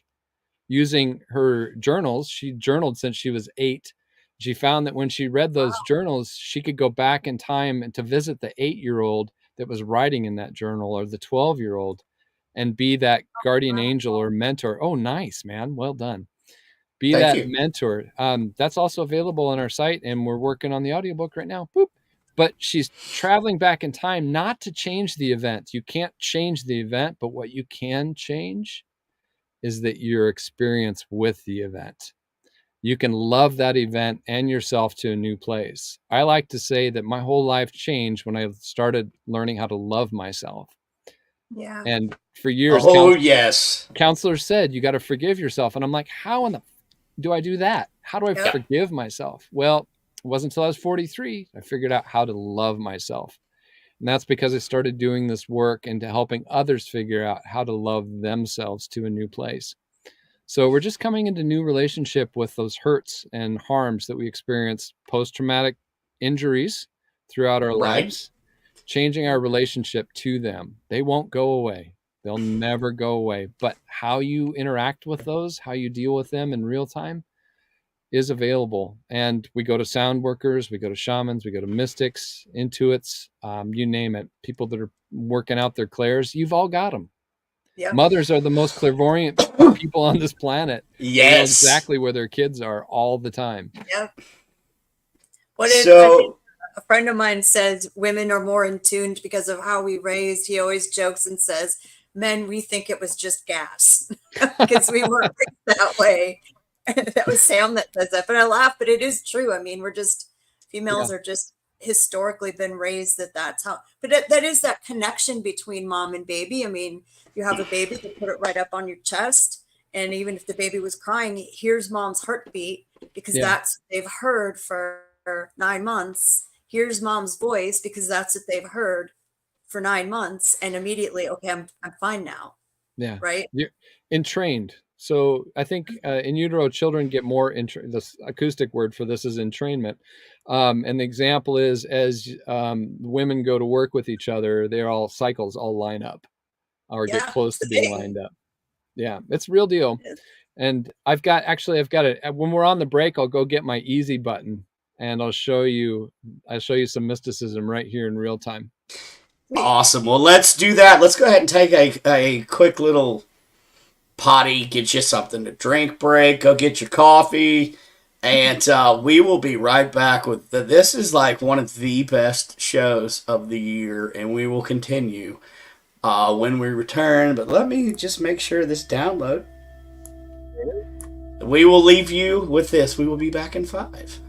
using her journals. She journaled since she was 8. She found that when she read those journals, she could go back in time and to visit the 8-year-old that was writing in that journal, or the 12-year-old, and be that guardian angel or mentor. Oh, nice, man. Well done. Be Thank that you. mentor. That's also available on our site, and we're working on the audiobook right now. Boop. But she's traveling back in time, not to change the event. You can't change the event, but what you can change is that your experience with the event. You can love that event and yourself to a new place. I like to say that my whole life changed when I started learning how to love myself. Yeah. And for years, counselors said, you got to forgive yourself. And I'm like, how in the do I do that? How do I forgive myself? Well, it wasn't until I was 43, I figured out how to love myself. And that's because I started doing this work and to helping others figure out how to love themselves to a new place. So we're just coming into new relationship with those hurts and harms that we experience, post-traumatic injuries throughout our lives, changing our relationship to them. They won't go away. They'll never go away. But how you interact with those, how you deal with them in real time is available. And we go to sound workers, we go to shamans, we go to mystics, intuits, you name it. People that are working out their clairs, you've all got them. Yep. Mothers are the most clairvoyant people on this planet. Yes. They know exactly where their kids are all the time. Yep. I think a friend of mine says women are more in tune because of how we raised. He always jokes and says, men, we think it was just gas because we weren't raised that way. That was Sam that says that, but I laugh, but it is true. I mean, females are just historically been raised that's how, but that is that connection between mom and baby. I mean, you have a baby, you put it right up on your chest. And even if the baby was crying, here's mom's heartbeat because that's what they've heard for 9 months. Here's mom's voice because that's what they've heard for 9 months. And immediately, okay, I'm fine now. Yeah. Right. You're entrained. So I think in utero, children get more, the acoustic word for this is entrainment. And the example is as women go to work with each other, cycles all line up or get close to being lined up. Yeah, it's real deal. And I've got it. When we're on the break, I'll go get my easy button and I'll show you some mysticism right here in real time. Awesome. Well, let's do that. Let's go ahead and take a quick little potty, get you something to drink break, go get your coffee, and we will be right back with this is like one of the best shows of the year, and we will continue when we return. But let me just make sure this download. We will leave you with this. We will be back in 5.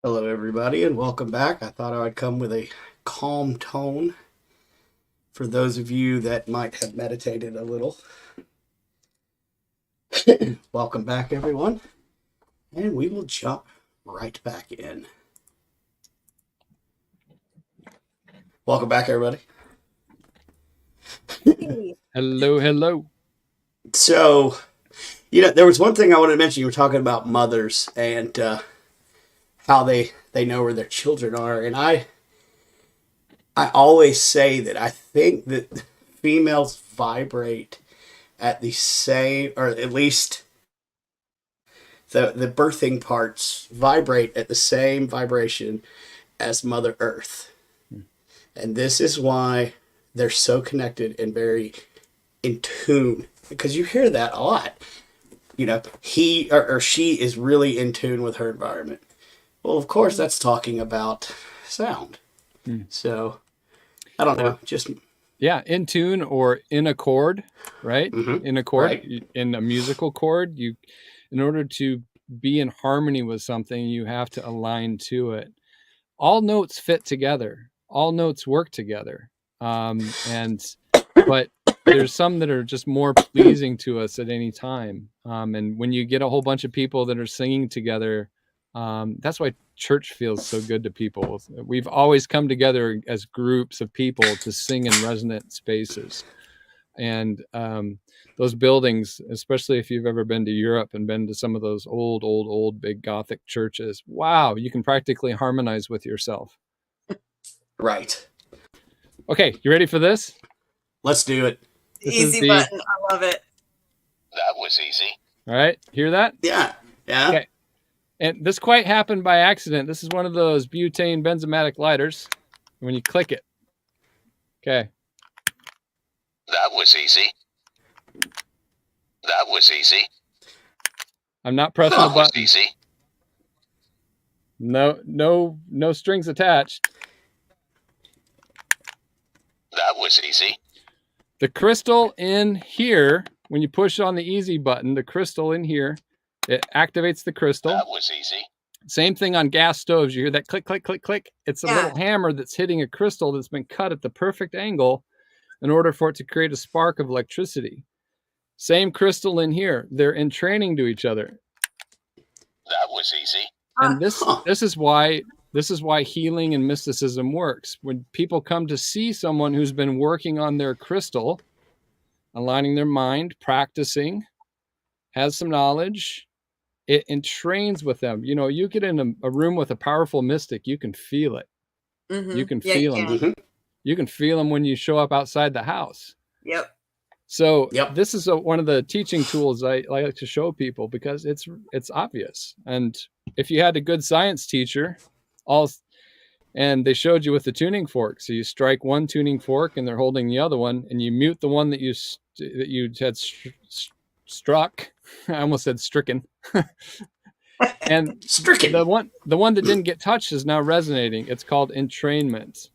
Hello, everybody, and welcome back. I thought I would come with a calm tone for those of you that might have meditated a little. Welcome back, everyone, and we will jump right back in. Welcome back, everybody. Hello, hello. So, there was one thing I wanted to mention. You were talking about mothers and how they know where their children are, and I always say that I think that females vibrate at the same, or at least the birthing parts vibrate at the same vibration as Mother Earth. And this is why they're so connected and very in tune, because you hear that a lot. He or she is really in tune with her environment. Well, of course, that's talking about sound. So, I don't know, just... Yeah, in tune or in a chord, right? Mm-hmm. In a chord, Right. In a musical chord, in order to be in harmony with something, you have to align to it. All notes fit together. All notes work together. But there's some that are just more pleasing to us at any time. And when you get a whole bunch of people that are singing together, that's why church feels so good to people. We've always come together as groups of people to sing in resonant spaces. And those buildings, especially if you've ever been to Europe and been to some of those old big Gothic churches, wow, you can practically harmonize with yourself. Right. Okay, you ready for this? Let's do it. Easy button. I love it. That was easy. All right, hear that? Yeah. Okay. And this quite happened by accident. This is one of those butane benzomatic lighters. When you click it. Okay. That was easy. That was easy. I'm not pressing the That was button. easy. No strings attached. That was easy. The crystal in here, when you push on the easy button, the crystal in here, it activates the crystal. That was easy. Same thing on gas stoves. You hear that click, click, click, click. It's a Yeah. little hammer that's hitting a crystal that's been cut at the perfect angle in order for it to create a spark of electricity. Same crystal in here. They're entraining to each other. That was easy. And this is why healing and mysticism works. When people come to see someone who's been working on their crystal, aligning their mind, practicing, has some knowledge, it entrains with them. You get in a room with a powerful mystic, you can feel it. Mm-hmm. You can feel them. Mhm. You can feel them when you show up outside the house. Yep. So Yep. this is one of the teaching tools I like to show people, because it's obvious. And if you had a good science teacher, and they showed you with the tuning fork, so you strike one tuning fork and they're holding the other one, and you mute the one that you had struck. I almost said stricken. And Stricken. the one that didn't get touched is now resonating. It's called entrainment.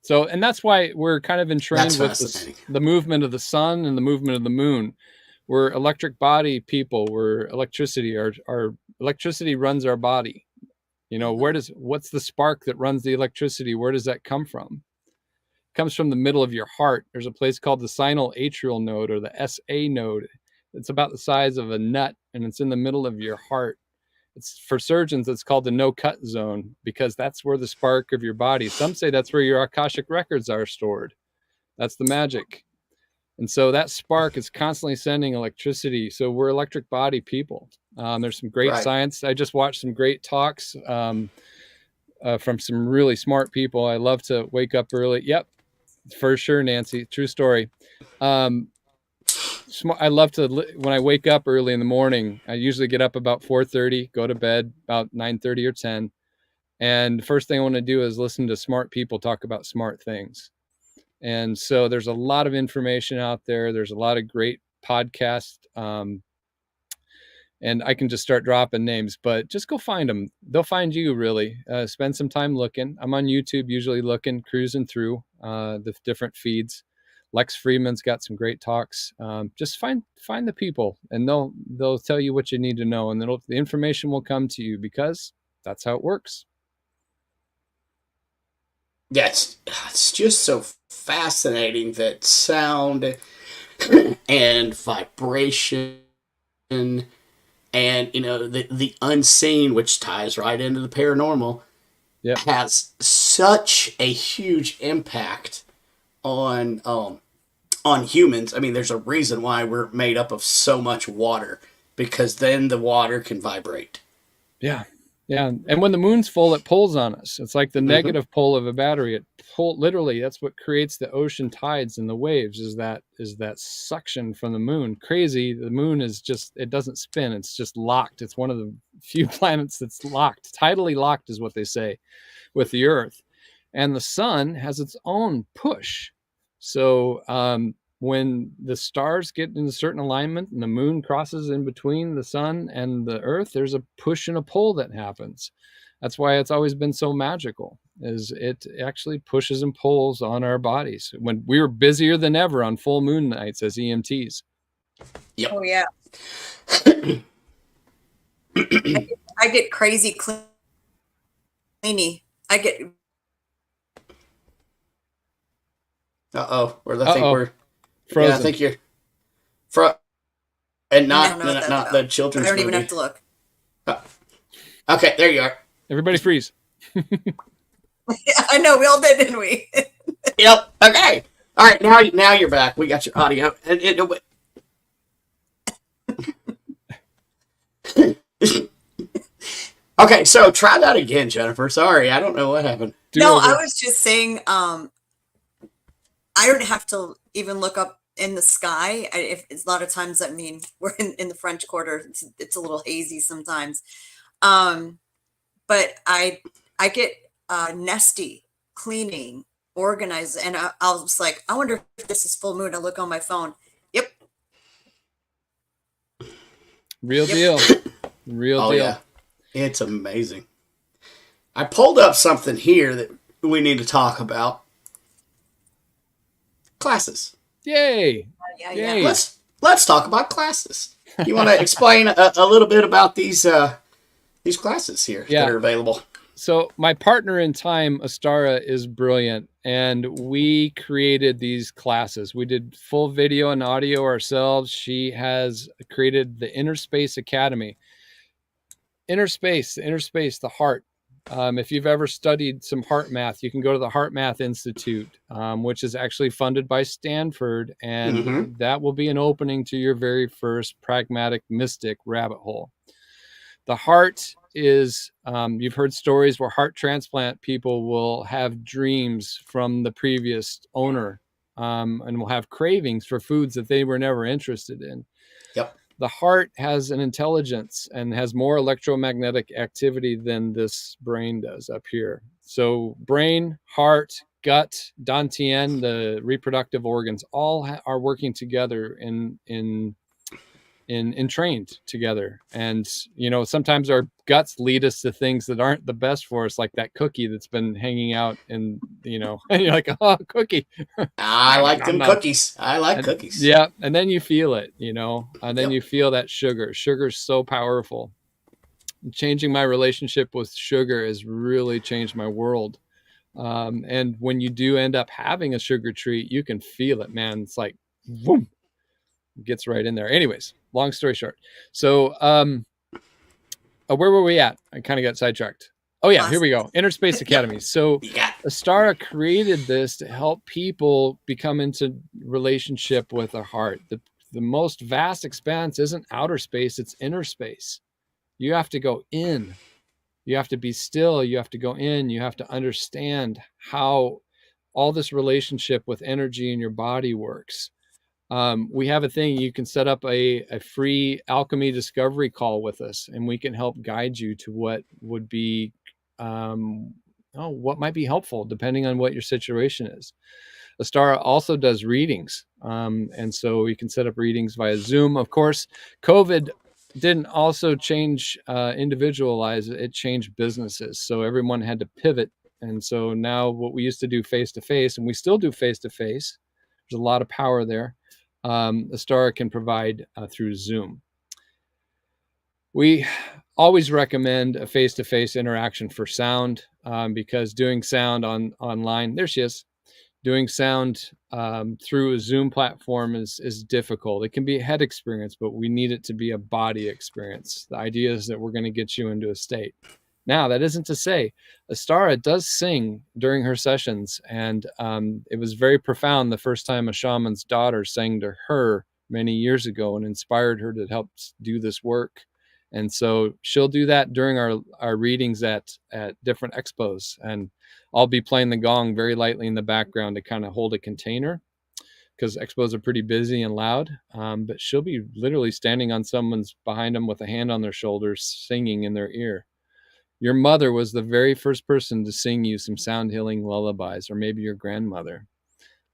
So, and that's why we're kind of entrained That's with fascinating. the movement of the sun and the movement of the moon. We're electric body people. We're electricity. Our electricity runs our body. What's the spark that runs the electricity? Where does that come from? It comes from the middle of your heart. There's a place called the sinoatrial node, or the SA node. It's about the size of a nut, and it's in the middle of your heart. It's, for surgeons, it's called the no-cut zone, because that's where the spark of your body. Some say that's where your Akashic records are stored. That's the magic. And so that spark is constantly sending electricity. So we're electric body people. There's some great science. I just watched some great talks from some really smart people. I love to wake up early. Yep, for sure, Nancy. True story. I love to, when I wake up early in the morning, I usually get up about 4:30, go to bed about 9:30 or 10. And the first thing I want to do is listen to smart people talk about smart things. And so there's a lot of information out there. There's a lot of great podcasts. And I can just start dropping names, but just go find them. They'll find you, really. Spend some time looking. I'm on YouTube, usually cruising through the different feeds, Lex Friedman's got some great talks. Just find the people, and they'll tell you what you need to know, and the information will come to you, because that's how it works. Yeah, it's just so fascinating that sound and vibration and the unseen, which ties right into the paranormal, Yep. has such a huge impact on humans. I mean, there's a reason why we're made up of so much water, because then the water can vibrate. Yeah. And when the moon's full, it pulls on us. It's like the negative pull of a battery. Literally, that's what creates the ocean tides and the waves, is that suction from the moon. Crazy. The moon is just, it doesn't spin. It's just locked. It's one of the few planets that's locked. Tidally locked is what they say with the Earth. And the sun has its own push. So when the stars get in a certain alignment and the moon crosses in between the sun and the Earth, there's a push and a pull that happens. That's why it's always been so magical, is it actually pushes and pulls on our bodies. When we were busier than ever on full moon nights as EMTs. Yep. Oh yeah. I get crazy cleany. I get. Where I think we're frozen. Yeah, I think you're and not the children's I don't even movie. have to look. Okay, there you are. Everybody freeze. I know, we all did, didn't we? Yep. Okay. All right. Now you're back. We got your audio. Okay, so try that again, Jennifer. Sorry, I don't know what happened. I was just saying. I don't have to even look up in the sky. If it's a lot of times, I mean, we're in the French Quarter. It's a little hazy sometimes. But I get nesty, cleaning, organized, and I was like, I wonder if this is full moon. I look on my phone. Yep. Real deal. Real deal. Yeah. It's amazing. I pulled up something here that we need to talk about. Classes. Yay. Yeah. Let's talk about classes. You want to explain a little bit about these classes here that are available? So my partner in time, Astara, is brilliant, and we created these classes. We did full video and audio ourselves. She has created the Inner Space Academy. Inner space, the heart. If you've ever studied some heart math, you can go to the Heart Math Institute, which is actually funded by Stanford, and that will be an opening to your very first pragmatic mystic rabbit hole. The heart is, you've heard stories where heart transplant people will have dreams from the previous owner, and will have cravings for foods that they were never interested in. Yep. The heart has an intelligence and has more electromagnetic activity than this brain does up here. So brain, heart, gut, dantian, the reproductive organs, all are working together in trained together. And sometimes our guts lead us to things that aren't the best for us, like that cookie that's been hanging out, and and you're like, oh, cookie. I like them cookies. I like cookies. Yeah, and then you feel it, and then you feel that sugar. Sugar's so powerful. Changing my relationship with sugar has really changed my world. And when you do end up having a sugar treat, you can feel it, man. It's like, boom. Gets right in there. Anyways, long story short. So where were we at? I kind of got sidetracked. Oh yeah, here we go. Inner Space Academy. So Astara created this to help people become into relationship with their heart. The most vast expanse isn't outer space, it's inner space. You have to go in. You have to be still. You have to go in. You have to understand how all this relationship with energy in your body works. We have a thing, you can set up a free alchemy discovery call with us, and we can help guide you to what would be, what might be helpful depending on what your situation is. Astara also does readings. And so we can set up readings via Zoom. Of course, COVID didn't also change individualize, it changed businesses. So everyone had to pivot. And so now what we used to do face-to-face, and we still do face-to-face, There's a lot of power there. Astara can provide through Zoom. We always recommend a face-to-face interaction for sound, because doing sound online, there she is, doing sound through a Zoom platform is difficult. It can be a head experience, but we need it to be a body experience. The idea is that we're going to get you into a state. Now, that isn't to say Astara does sing during her sessions, and it was very profound the first time a shaman's daughter sang to her many years ago and inspired her to help do this work. And so she'll do that during our readings at different expos, and I'll be playing the gong very lightly in the background to kind of hold a container, because expos are pretty busy and loud. But she'll be literally standing on someone's behind them with a hand on their shoulders, singing in their ear. Your mother was the very first person to sing you some sound healing lullabies, or maybe your grandmother.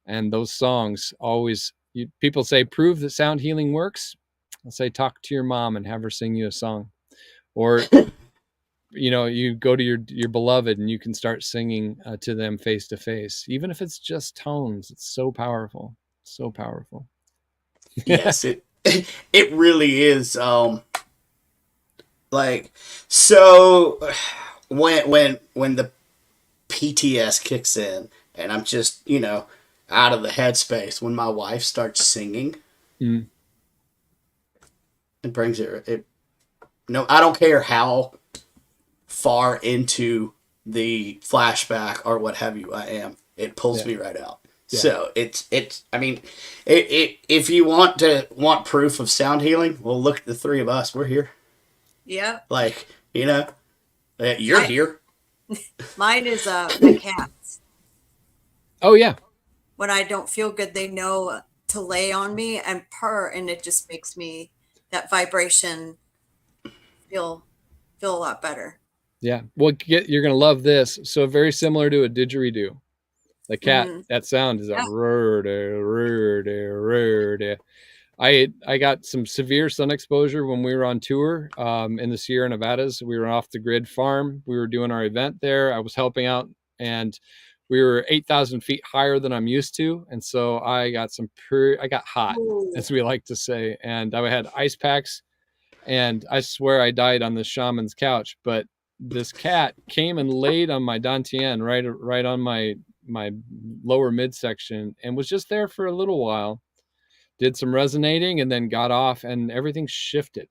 And those songs always, people say, prove that sound healing works. I'll say, talk to your mom and have her sing you a song. Or, you go to your beloved and you can start singing to them face to face, even if it's just tones. It's so powerful, so powerful. Yes, it really is. Like, so when the PTS kicks in and I'm just, out of the headspace, when my wife starts singing, it brings it. No, I don't care how far into the flashback or what have you I am. It pulls me right out. Yeah. So it's. I mean, if you want proof of sound healing, well, look at the three of us. We're here. Yeah. Like, you're here. Mine is the cats. Oh, yeah. When I don't feel good, they know to lay on me and purr, and it just makes me, that vibration, feel a lot better. Yeah. Well, you're going to love this. So very similar to a didgeridoo. The cat, that sound is a I got some severe sun exposure when we were on tour in the Sierra Nevadas. We were off the grid farm. We were doing our event there. I was helping out, and we were 8,000 feet higher than I'm used to. And so I got I got hot, as we like to say. And I had ice packs, and I swear I died on the shaman's couch. But this cat came and laid on my dantian, right on my lower midsection, and was just there for a little while. Did some resonating and then got off, and everything shifted.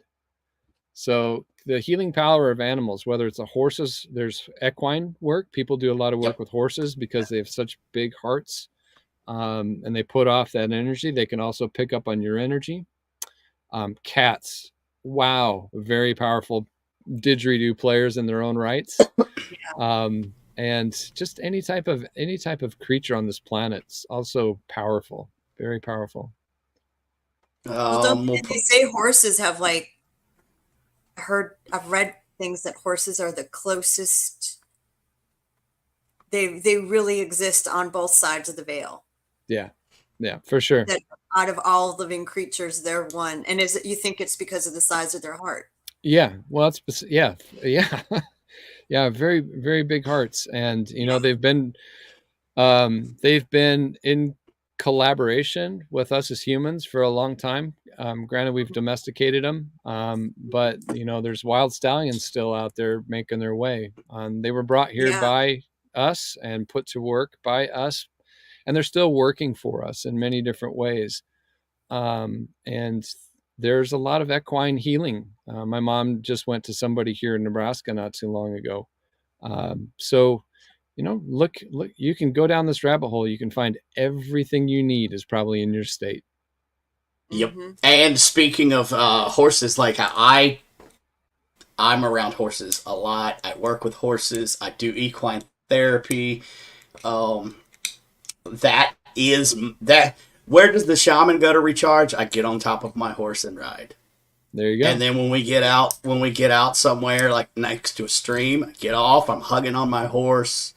So the healing power of animals, whether it's the horses, there's equine work. People do a lot of work with horses because they have such big hearts, and they put off that energy. They can also pick up on your energy. Cats, wow, very powerful didgeridoo players in their own rights. And just any type of creature on this planet is also powerful, very powerful. Well, they say horses have, like, I've read things that horses are the closest. They really exist on both sides of the veil. Yeah, for sure. That out of all living creatures, they're one. And you think it's because of the size of their heart? Yeah, well, yeah, very, very big hearts, and they've been in collaboration with us as humans for a long time. Granted, we've domesticated them, but there's wild stallions still out there making their way. They were brought here by us and put to work by us, and they're still working for us in many different ways. And there's a lot of equine healing. My mom just went to somebody here in Nebraska not too long ago. So look, you can go down this rabbit hole. You can find everything you need is probably in your state. Yep. And speaking of horses, like I'm around horses a lot. I work with horses. I do equine therapy. Where does the shaman go to recharge? I get on top of my horse and ride. There you go. And then when we get out somewhere like next to a stream, I get off. I'm hugging on my horse.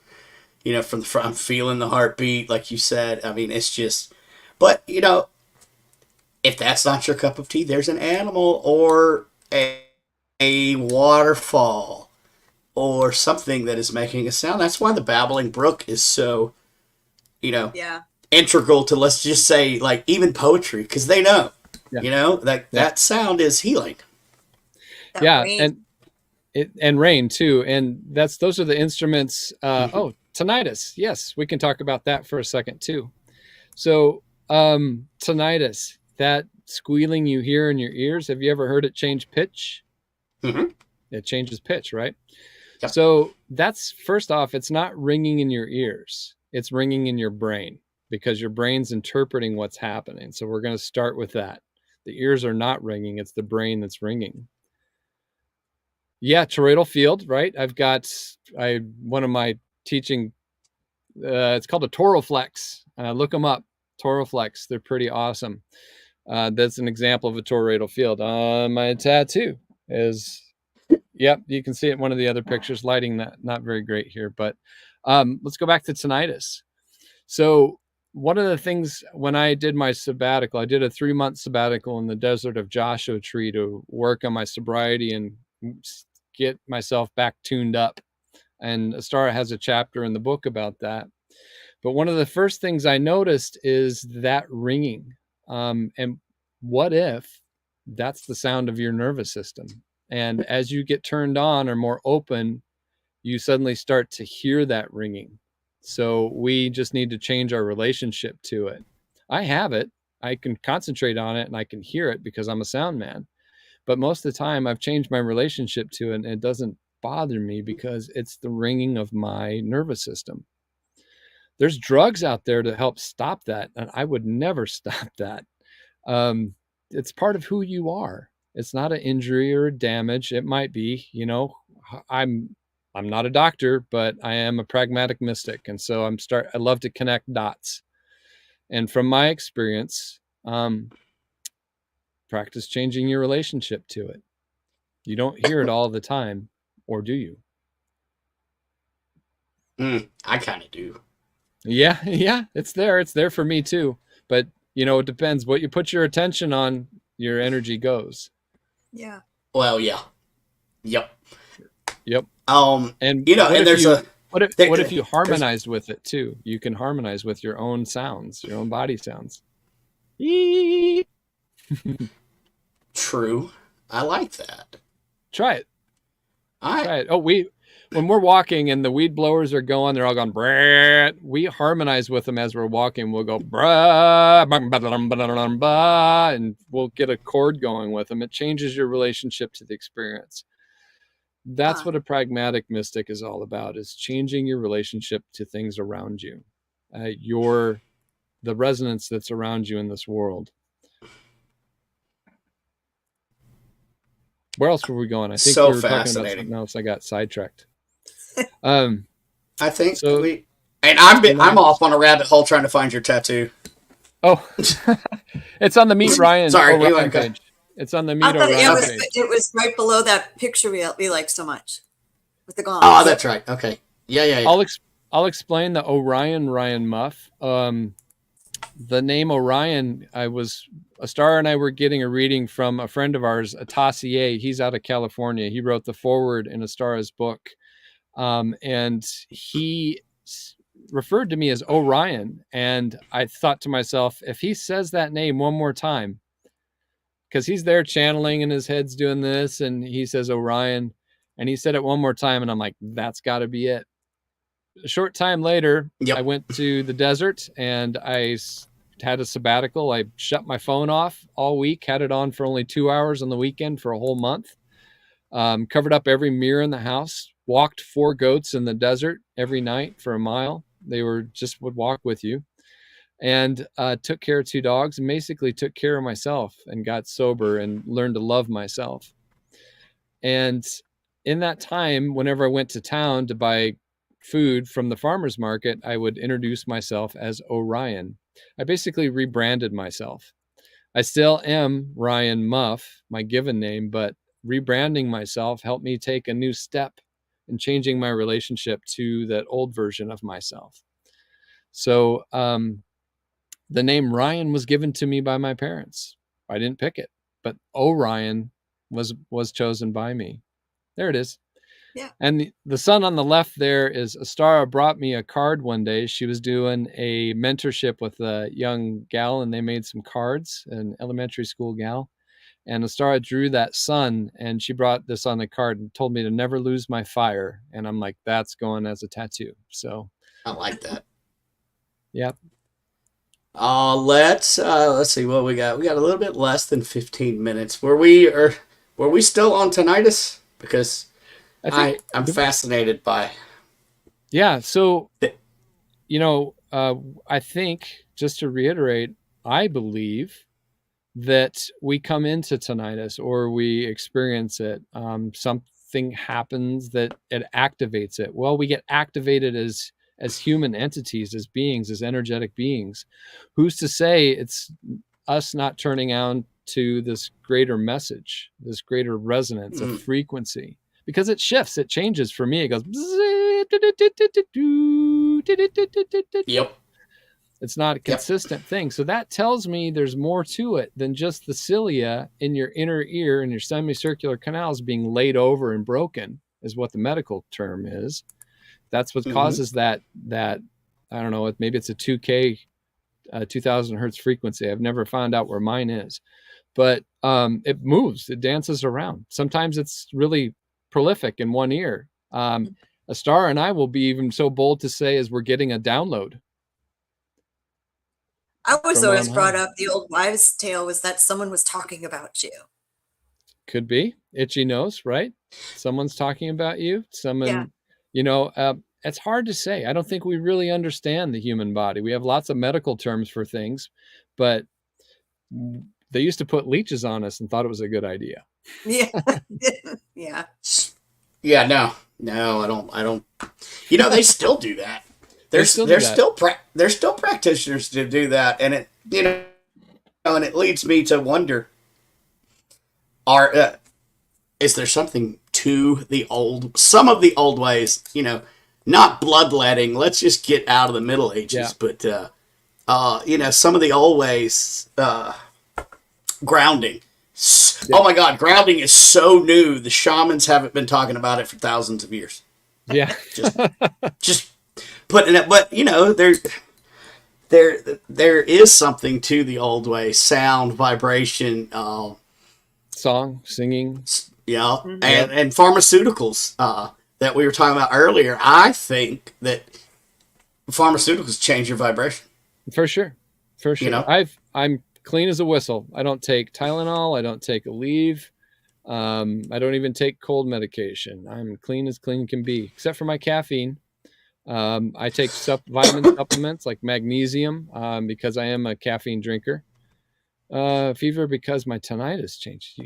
From the front, I'm feeling the heartbeat, like you said. I mean, it's just, but if that's not your cup of tea, there's an animal or a waterfall or something that is making a sound. That's why the babbling brook is so, integral to, let's just say, like, even poetry, because they know, Yeah. that sound is healing. That Yeah, rain. and rain too, and those are the instruments. Oh, tinnitus. Yes, we can talk about that for a second too. So, tinnitus, that squealing you hear in your ears. Have you ever heard it change pitch? Mhm. It changes pitch, right? Yep. So that's, first off, it's not ringing in your ears. It's ringing in your brain, because your brain's interpreting what's happening. So we're going to start with that. The ears are not ringing. It's the brain that's ringing. Yeah, toroidal field, right? One of my teaching, it's called a toroflex. Look them up, toroflex. They're pretty awesome. That's an example of a toroidal field. My tattoo is, yep, you can see it in one of the other pictures. Lighting, not very great here, but let's go back to tinnitus. So one of the things, when I did my sabbatical, I did a 3-month sabbatical in the desert of Joshua Tree to work on my sobriety and get myself back tuned up. And Astara has a chapter in the book about that. But one of the first things I noticed is that ringing. And what if that's the sound of your nervous system? And as you get turned on or more open, you suddenly start to hear that ringing. So we just need to change our relationship to it. I have it. I can concentrate on it and I can hear it because I'm a sound man. But most of the time I've changed my relationship to it, and it doesn't bother me because it's the ringing of my nervous system. There's drugs out there to help stop that, and I would never stop that. It's part of who you are. It's not an injury or a damage. It might be, I'm not a doctor, but I am a pragmatic mystic. And so I love to connect dots. And from my experience, practice changing your relationship to it. You don't hear it all the time, or do you? I kind of do. Yeah, it's there. It's there for me too. But, it depends. What you put your attention on, your energy goes. Yeah. Well, yeah. Yep. And and there's what if you harmonized with it too? You can harmonize with your own sounds, your own body sounds. True. I like that. Try it. Try it. Oh, when we're walking and the weed blowers are going, they're all going, brah, we harmonize with them as we're walking. We'll go, brah, and we'll get a chord going with them. It changes your relationship to the experience. That's what a pragmatic mystic is all about, is changing your relationship to things around you, the resonance that's around you in this world. Where else were we going? I think we were talking about something else. I got sidetracked. I think so. I'm off on a rabbit hole trying to find your tattoo. Oh, it's on the Meet Ryan. Sorry, Orion page. It's on the Meet Orion page. It was right below that picture we like so much with the gong. Oh, that's right. Okay. Yeah. I'll explain the Orion RyanMuff. The name Orion, Astara and I were getting a reading from a friend of ours, Atassier. He's out of California. He wrote the foreword in Astara's book. And he referred to me as Orion. And I thought to myself, if he says that name one more time, because he's there channeling and his head's doing this, and he says Orion, and he said it one more time, and I'm like, that's got to be it. A short time later, I went to the desert and I had a sabbatical. I shut my phone off all week, had it on for only 2 hours on the weekend for a whole month. Covered up every mirror in the house, walked 4 goats in the desert every night for a mile. They would walk with you, and took care of 2 dogs, and basically took care of myself and got sober and learned to love myself. And in that time, whenever I went to town to buy food from the farmer's market, I would introduce myself as Orion. I basically rebranded myself. I still am RyanMuff, my given name, but rebranding myself helped me take a new step in changing my relationship to that old version of myself. So the name Ryan was given to me by my parents. I didn't pick it, but Orion was chosen by me. There it is. Yeah. And the sun on the left there is Astara brought me a card one day. She was doing a mentorship with a young gal, and they made some cards, an elementary school gal. And Astara drew that sun, and she brought this on the card and told me to never lose my fire. And I'm like, that's going as a tattoo. So I like that. yeah. Let's see what we got. We got a little bit less than 15 minutes. Were we still on tinnitus? Because I'm fascinated by. Yeah. So, I think, just to reiterate, I believe that we come into tinnitus or we experience it. Something happens that it activates it. Well, we get activated as human entities, as beings, as energetic beings. Who's to say it's us not turning on to this greater message, this greater resonance, a frequency? Because it shifts, it changes. For me, it goes. Yep. It's not a consistent thing. So that tells me there's more to it than just the cilia in your inner ear and your semicircular canals being laid over and broken, is what the medical term is. That's what causes that, I don't know, maybe it's a 2K, 2000 hertz frequency. I've never found out where mine is, but it moves, it dances around. Sometimes it's really prolific in one ear. Astara and I will be even so bold to say as we're getting a download. I was always brought up, the old wives' tale was that someone was talking about you. Could be itchy nose, right? Someone's talking about you. Someone, it's hard to say. I don't think we really understand the human body. We have lots of medical terms for things, but they used to put leeches on us and thought it was a good idea. Yeah. Yeah. Yeah, no, I don't. They still do that. There's still practitioners to do that, and it and it leads me to wonder: is there something to some of the old ways? Not bloodletting. Let's just get out of the Middle Ages, but some of the old ways, grounding. Yeah. Oh my God, grounding is so new. The shamans haven't been talking about it for thousands of years. Yeah, just putting it. But there is something to the old way: sound, vibration, song, singing. Yeah, and pharmaceuticals that we were talking about earlier. I think that pharmaceuticals change your vibration. For sure. I'm clean as a whistle. I don't take Tylenol. I don't take Aleve. I don't even take cold medication. I'm clean as clean can be, except for my caffeine. I take vitamin supplements like magnesium because I am a caffeine drinker. Fever because my tinnitus changed.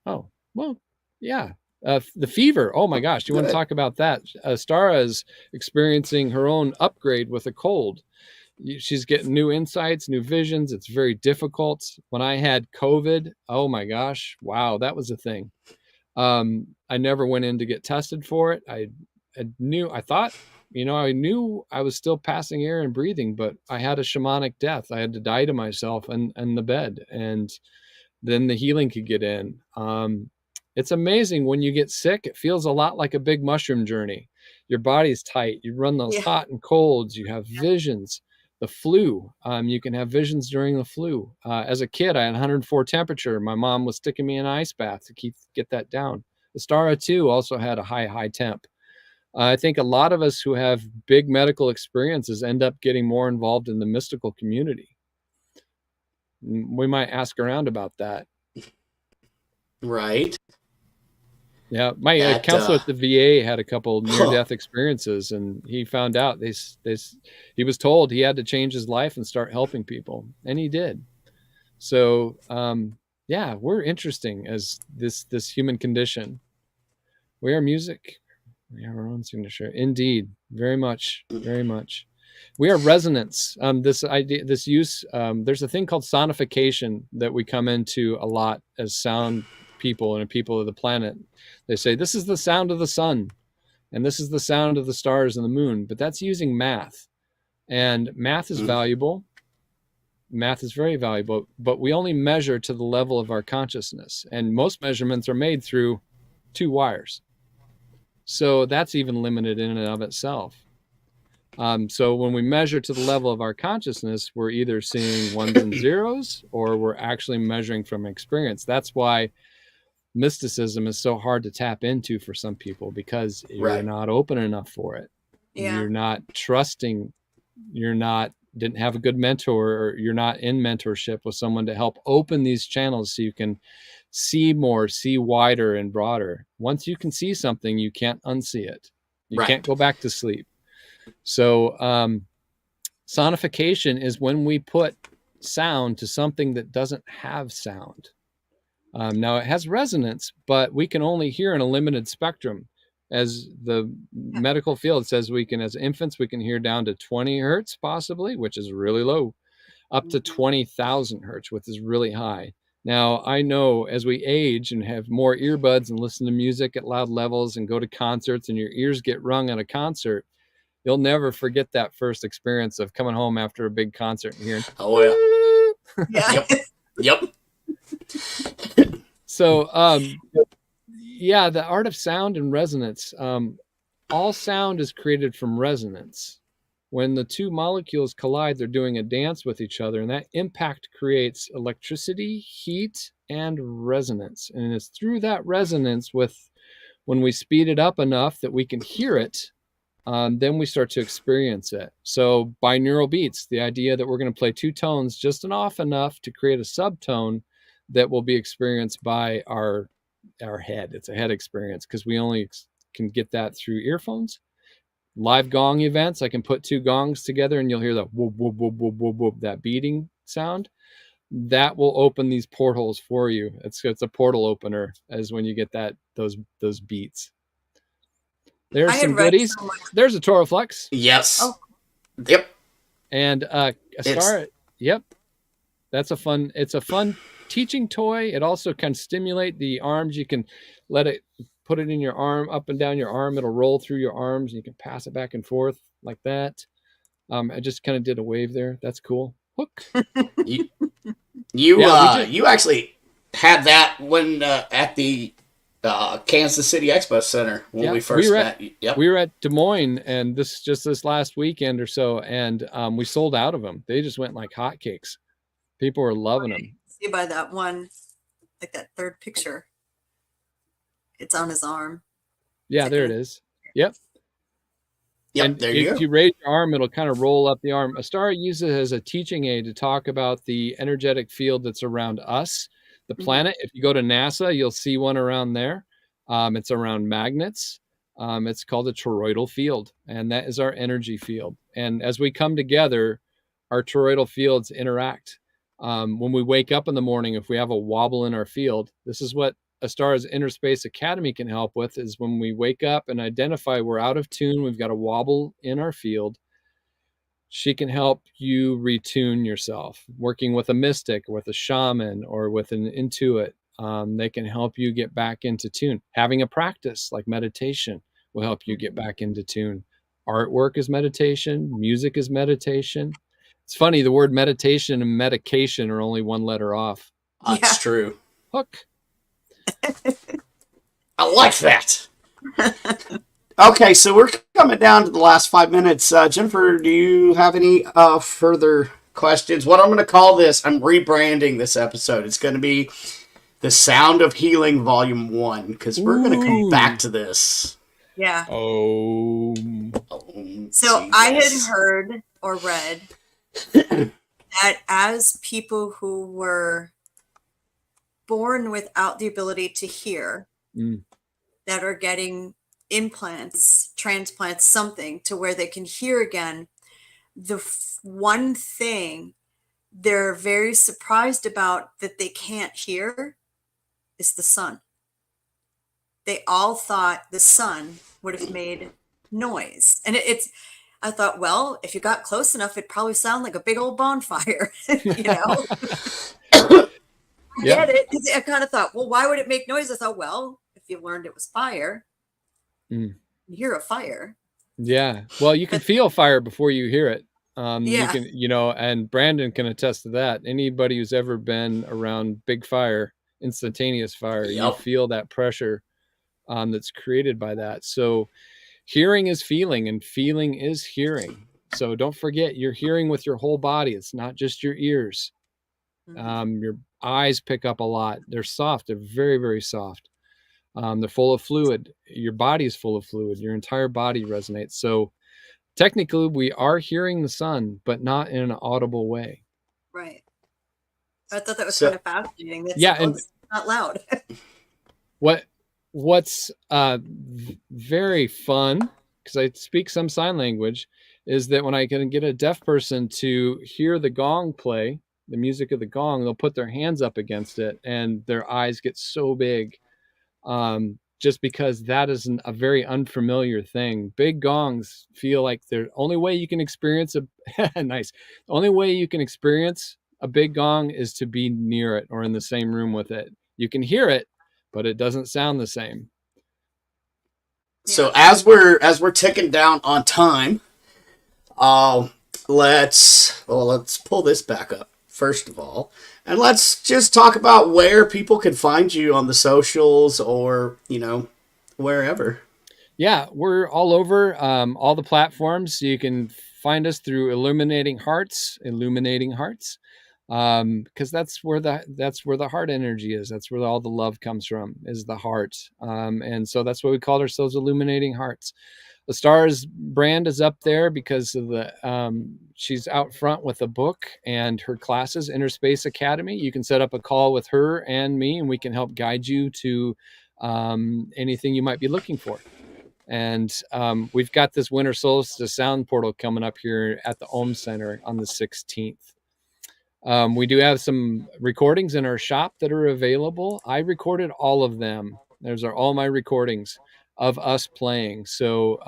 Oh, well, yeah. The fever. Oh my gosh. Do you want to talk about that? Astara is experiencing her own upgrade with a cold. She's getting new insights, new visions. It's very difficult. When I had COVID, oh my gosh, wow, that was a thing. I never went in to get tested for it. I knew I was still passing air and breathing, but I had a shamanic death. I had to die to myself in the bed, and then the healing could get in. It's amazing when you get sick. It feels a lot like a big mushroom journey. Your body's tight. You run those hot and colds. You have visions. The flu, you can have visions during the flu. As a kid, I had 104 temperature. My mom was sticking me in an ice bath to get that down. Astara too also had a high temp. I think a lot of us who have big medical experiences end up getting more involved in the mystical community. We might ask around about that. Right. Yeah, my counselor at the VA had a couple near-death experiences, and he found out he was told he had to change his life and start helping people, and he did. So, we're interesting as this human condition. We are music. We have our own signature. Indeed, very much, very much. We are resonance. There's a thing called sonification that we come into a lot as sound people and people of the planet. They say this is the sound of the sun and this is the sound of the stars and the moon, but that's using math, and math is valuable. Math is very valuable, but we only measure to the level of our consciousness, and most measurements are made through 2 wires. So that's even limited in and of itself. So when we measure to the level of our consciousness, we're either seeing ones and zeros, or we're actually measuring from experience. That's why mysticism is so hard to tap into for some people, because you're not open enough for it. Yeah. You're not trusting. Didn't have a good mentor, or you're not in mentorship with someone to help open these channels so you can see more, see wider and broader. Once you can see something, you can't unsee it. You can't go back to sleep. So sonification is when we put sound to something that doesn't have sound. Now it has resonance, but we can only hear in a limited spectrum. As the medical field says, we can, as infants, we can hear down to 20 hertz possibly, which is really low, up to 20,000 hertz, which is really high. Now, I know as we age and have more earbuds and listen to music at loud levels and go to concerts and your ears get rung at a concert, you'll never forget that first experience of coming home after a big concert and hearing, oh yeah. Yep. So, yeah, the art of sound and resonance. All sound is created from resonance. When the two molecules collide, they're doing a dance with each other, and that impact creates electricity, heat, and resonance. And it's through that resonance, when we speed it up enough that we can hear it, then we start to experience it. So binaural beats, the idea that we're going to play two tones just off enough to create a subtone that will be experienced by our head. It's a head experience, because we only can get that through earphones. Live gong events, I can put two gongs together and you'll hear the whoop, whoop, whoop, whoop, whoop, whoop, that beating sound. That will open these portals for you. It's a portal opener, as when you get those beats. There's some goodies. There's a Toraflex. Yes. Oh. Yep. And Astara. Yep. It's a fun teaching toy. It also can stimulate the arms. You can put it in your arm, up and down your arm. It'll roll through your arms, and you can pass it back and forth like that. I just kind of did a wave there. That's cool. Hook. You actually had that when at the Kansas City Expo Center when we first met. Yep. We were at Des Moines, and this last weekend or so, and we sold out of them. They just went like hotcakes. People were loving them. See by that one, like that third picture, it's on his arm. Yeah, there it is. Yep. Yep, and there you go. If you raise your arm, it'll kind of roll up the arm. Astara uses it as a teaching aid to talk about the energetic field that's around us, the planet. If you go to NASA, you'll see one around there. It's around magnets. It's called a toroidal field, and that is our energy field. And as we come together, our toroidal fields interact. When we wake up in the morning, if we have a wobble in our field, this is what Astara's Inner Space Academy can help with, is when we wake up and identify we're out of tune, we've got a wobble in our field, she can help you retune yourself. Working with a mystic, with a shaman, or with an intuit, they can help you get back into tune. Having a practice like meditation will help you get back into tune. Artwork is meditation. Music is meditation. It's funny, the word meditation and medication are only one letter off. That's true. Hook. I like that. Okay, so we're coming down to the last 5 minutes. Jennifer, do you have any further questions? What I'm going to call this, I'm rebranding this episode. It's going to be The Sound of Healing Volume 1, because we're going to come back to this. Yeah. Oh. So I had heard or read that as people who were born without the ability to hear, that are getting implants, transplants, something to where they can hear again, the one thing they're very surprised about that they can't hear is the sun. They all thought the sun would have made noise. And I thought, well, if you got close enough, it'd probably sound like a big old bonfire, you know? Yeah. Get it? I kind of thought, well, why would it make noise? I thought, well, if you learned it was fire, you hear a fire. Yeah. Well, you can feel fire before you hear it. Yeah. You can, and Brandon can attest to that. Anybody who's ever been around big fire, instantaneous fire, you feel that pressure that's created by that. So hearing is feeling, and feeling is hearing. So don't forget, you're hearing with your whole body. It's not just your ears. Your eyes pick up a lot. They're soft. They're very, very soft. They're full of fluid. Your body is full of fluid. Your entire body resonates. So technically, we are hearing the sun, but not in an audible way. Right. I thought that was So- kind of fascinating. It's, Yeah, and- it's not loud. What's very fun, because I speak some sign language, is that when I can get a deaf person to hear the gong play, the music of the gong, they'll put their hands up against it and their eyes get so big, just because that is a very unfamiliar thing. Big gongs feel like the only way you can experience nice. The only way you can experience a big gong is to be near it or in the same room with it. You can hear it, but it doesn't sound the same. So as we're ticking down on time, let's pull this back up first of all, and let's just talk about where people can find you on the socials or wherever. Yeah, we're all over all the platforms. You can find us through illuminating hearts, because that's where the heart energy is. That's where all the love comes from, is the heart. And so that's why we called ourselves Illuminating Hearts. Astara's brand is up there because of she's out front with a book and her classes, Inner Space Academy. You can set up a call with her and me, and we can help guide you to anything you might be looking for. And we've got this Winter Solstice Sound Portal coming up here at the Ohm Center on the 16th. We do have some recordings in our shop that are available. I recorded all of them. Those are all my recordings of us playing. So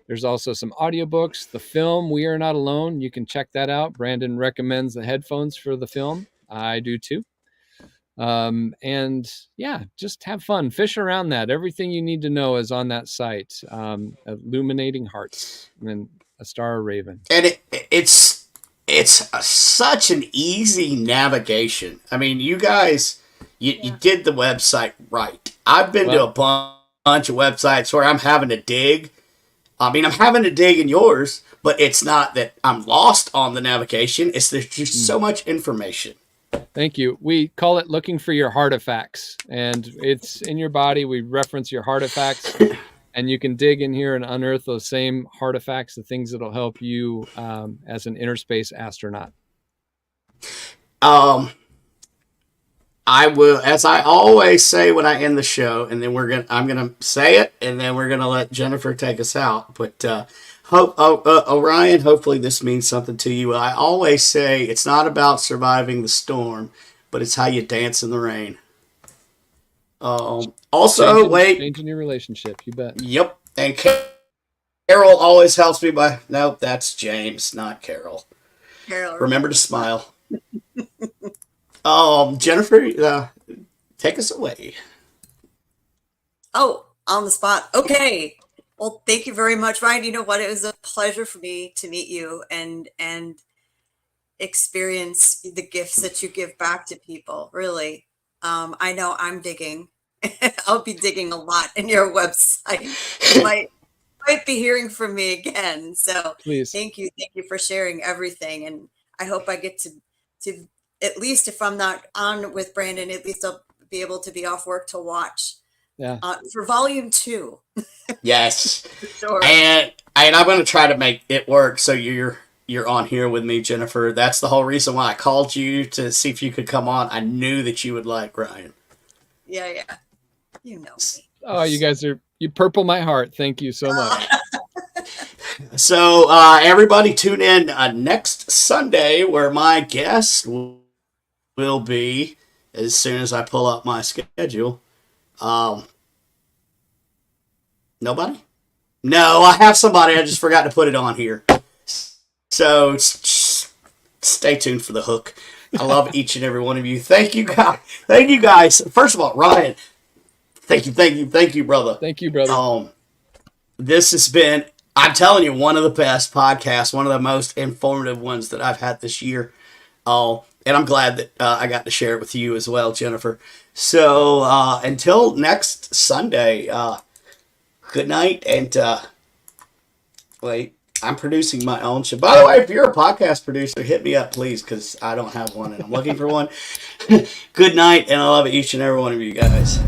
there's also some audiobooks, the film We Are Not Alone. You can check that out. Brandon recommends the headphones for the film. I do too. And yeah, just have fun, fish around that. Everything you need to know is on that site. Illuminating Hearts and Astara Raven. And it's such an easy navigation. I mean, you guys, you did the website right. I've been to a bunch of websites where I'm having to dig. I mean, I'm having to dig in yours, but it's not that I'm lost on the navigation. It's there's just so much information. Thank you. We call it looking for your heartifacts, and it's in your body. We reference your heartifacts, and you can dig in here and unearth those same heartifacts, the things that'll help you as an inner space astronaut. I will, as I always say when I end the show, and then I'm gonna say it, and then we're gonna let Jennifer take us out. But Orion, hopefully this means something to you. I always say it's not about surviving the storm, but it's how you dance in the rain. Also, changing your relationship, you bet. Yep, and Carol always helps me by. Nope, that's James, not Carol. Carol, remember to smile. Jennifer, take us away. Oh, on the spot. Okay. Well, thank you very much, Ryan. You know what? It was a pleasure for me to meet you and experience the gifts that you give back to people. Really. I know I'm digging. I'll be digging a lot in your website. You might be hearing from me again. So please. Thank you for sharing everything. And I hope I get to at least, if I'm not on with Brandon, at least I'll be able to be off work to watch. Yeah. For volume 2. Yes. For sure. And I'm going to try to make it work. So you're on here with me, Jennifer. That's the whole reason why I called you, to see if you could come on. I knew that you would like Ryan. Yeah. You know me. Oh, you purple my heart. Thank you so much. So everybody tune in next Sunday, where my guest will be, as soon as I pull up my schedule. Nobody? No, I have somebody. I just forgot to put it on here. So stay tuned for the hook. I love each and every one of you. Thank you guys. First of all, Ryan, thank you, brother. Thank you, brother. This has been, I'm telling you, one of the best podcasts, one of the most informative ones that I've had this year. And I'm glad that I got to share it with you as well, Jennifer. So until next Sunday, good night. And wait, I'm producing my own show. By the way, if you're a podcast producer, hit me up, please, because I don't have one and I'm looking for one. Good night, and I love each and every one of you guys.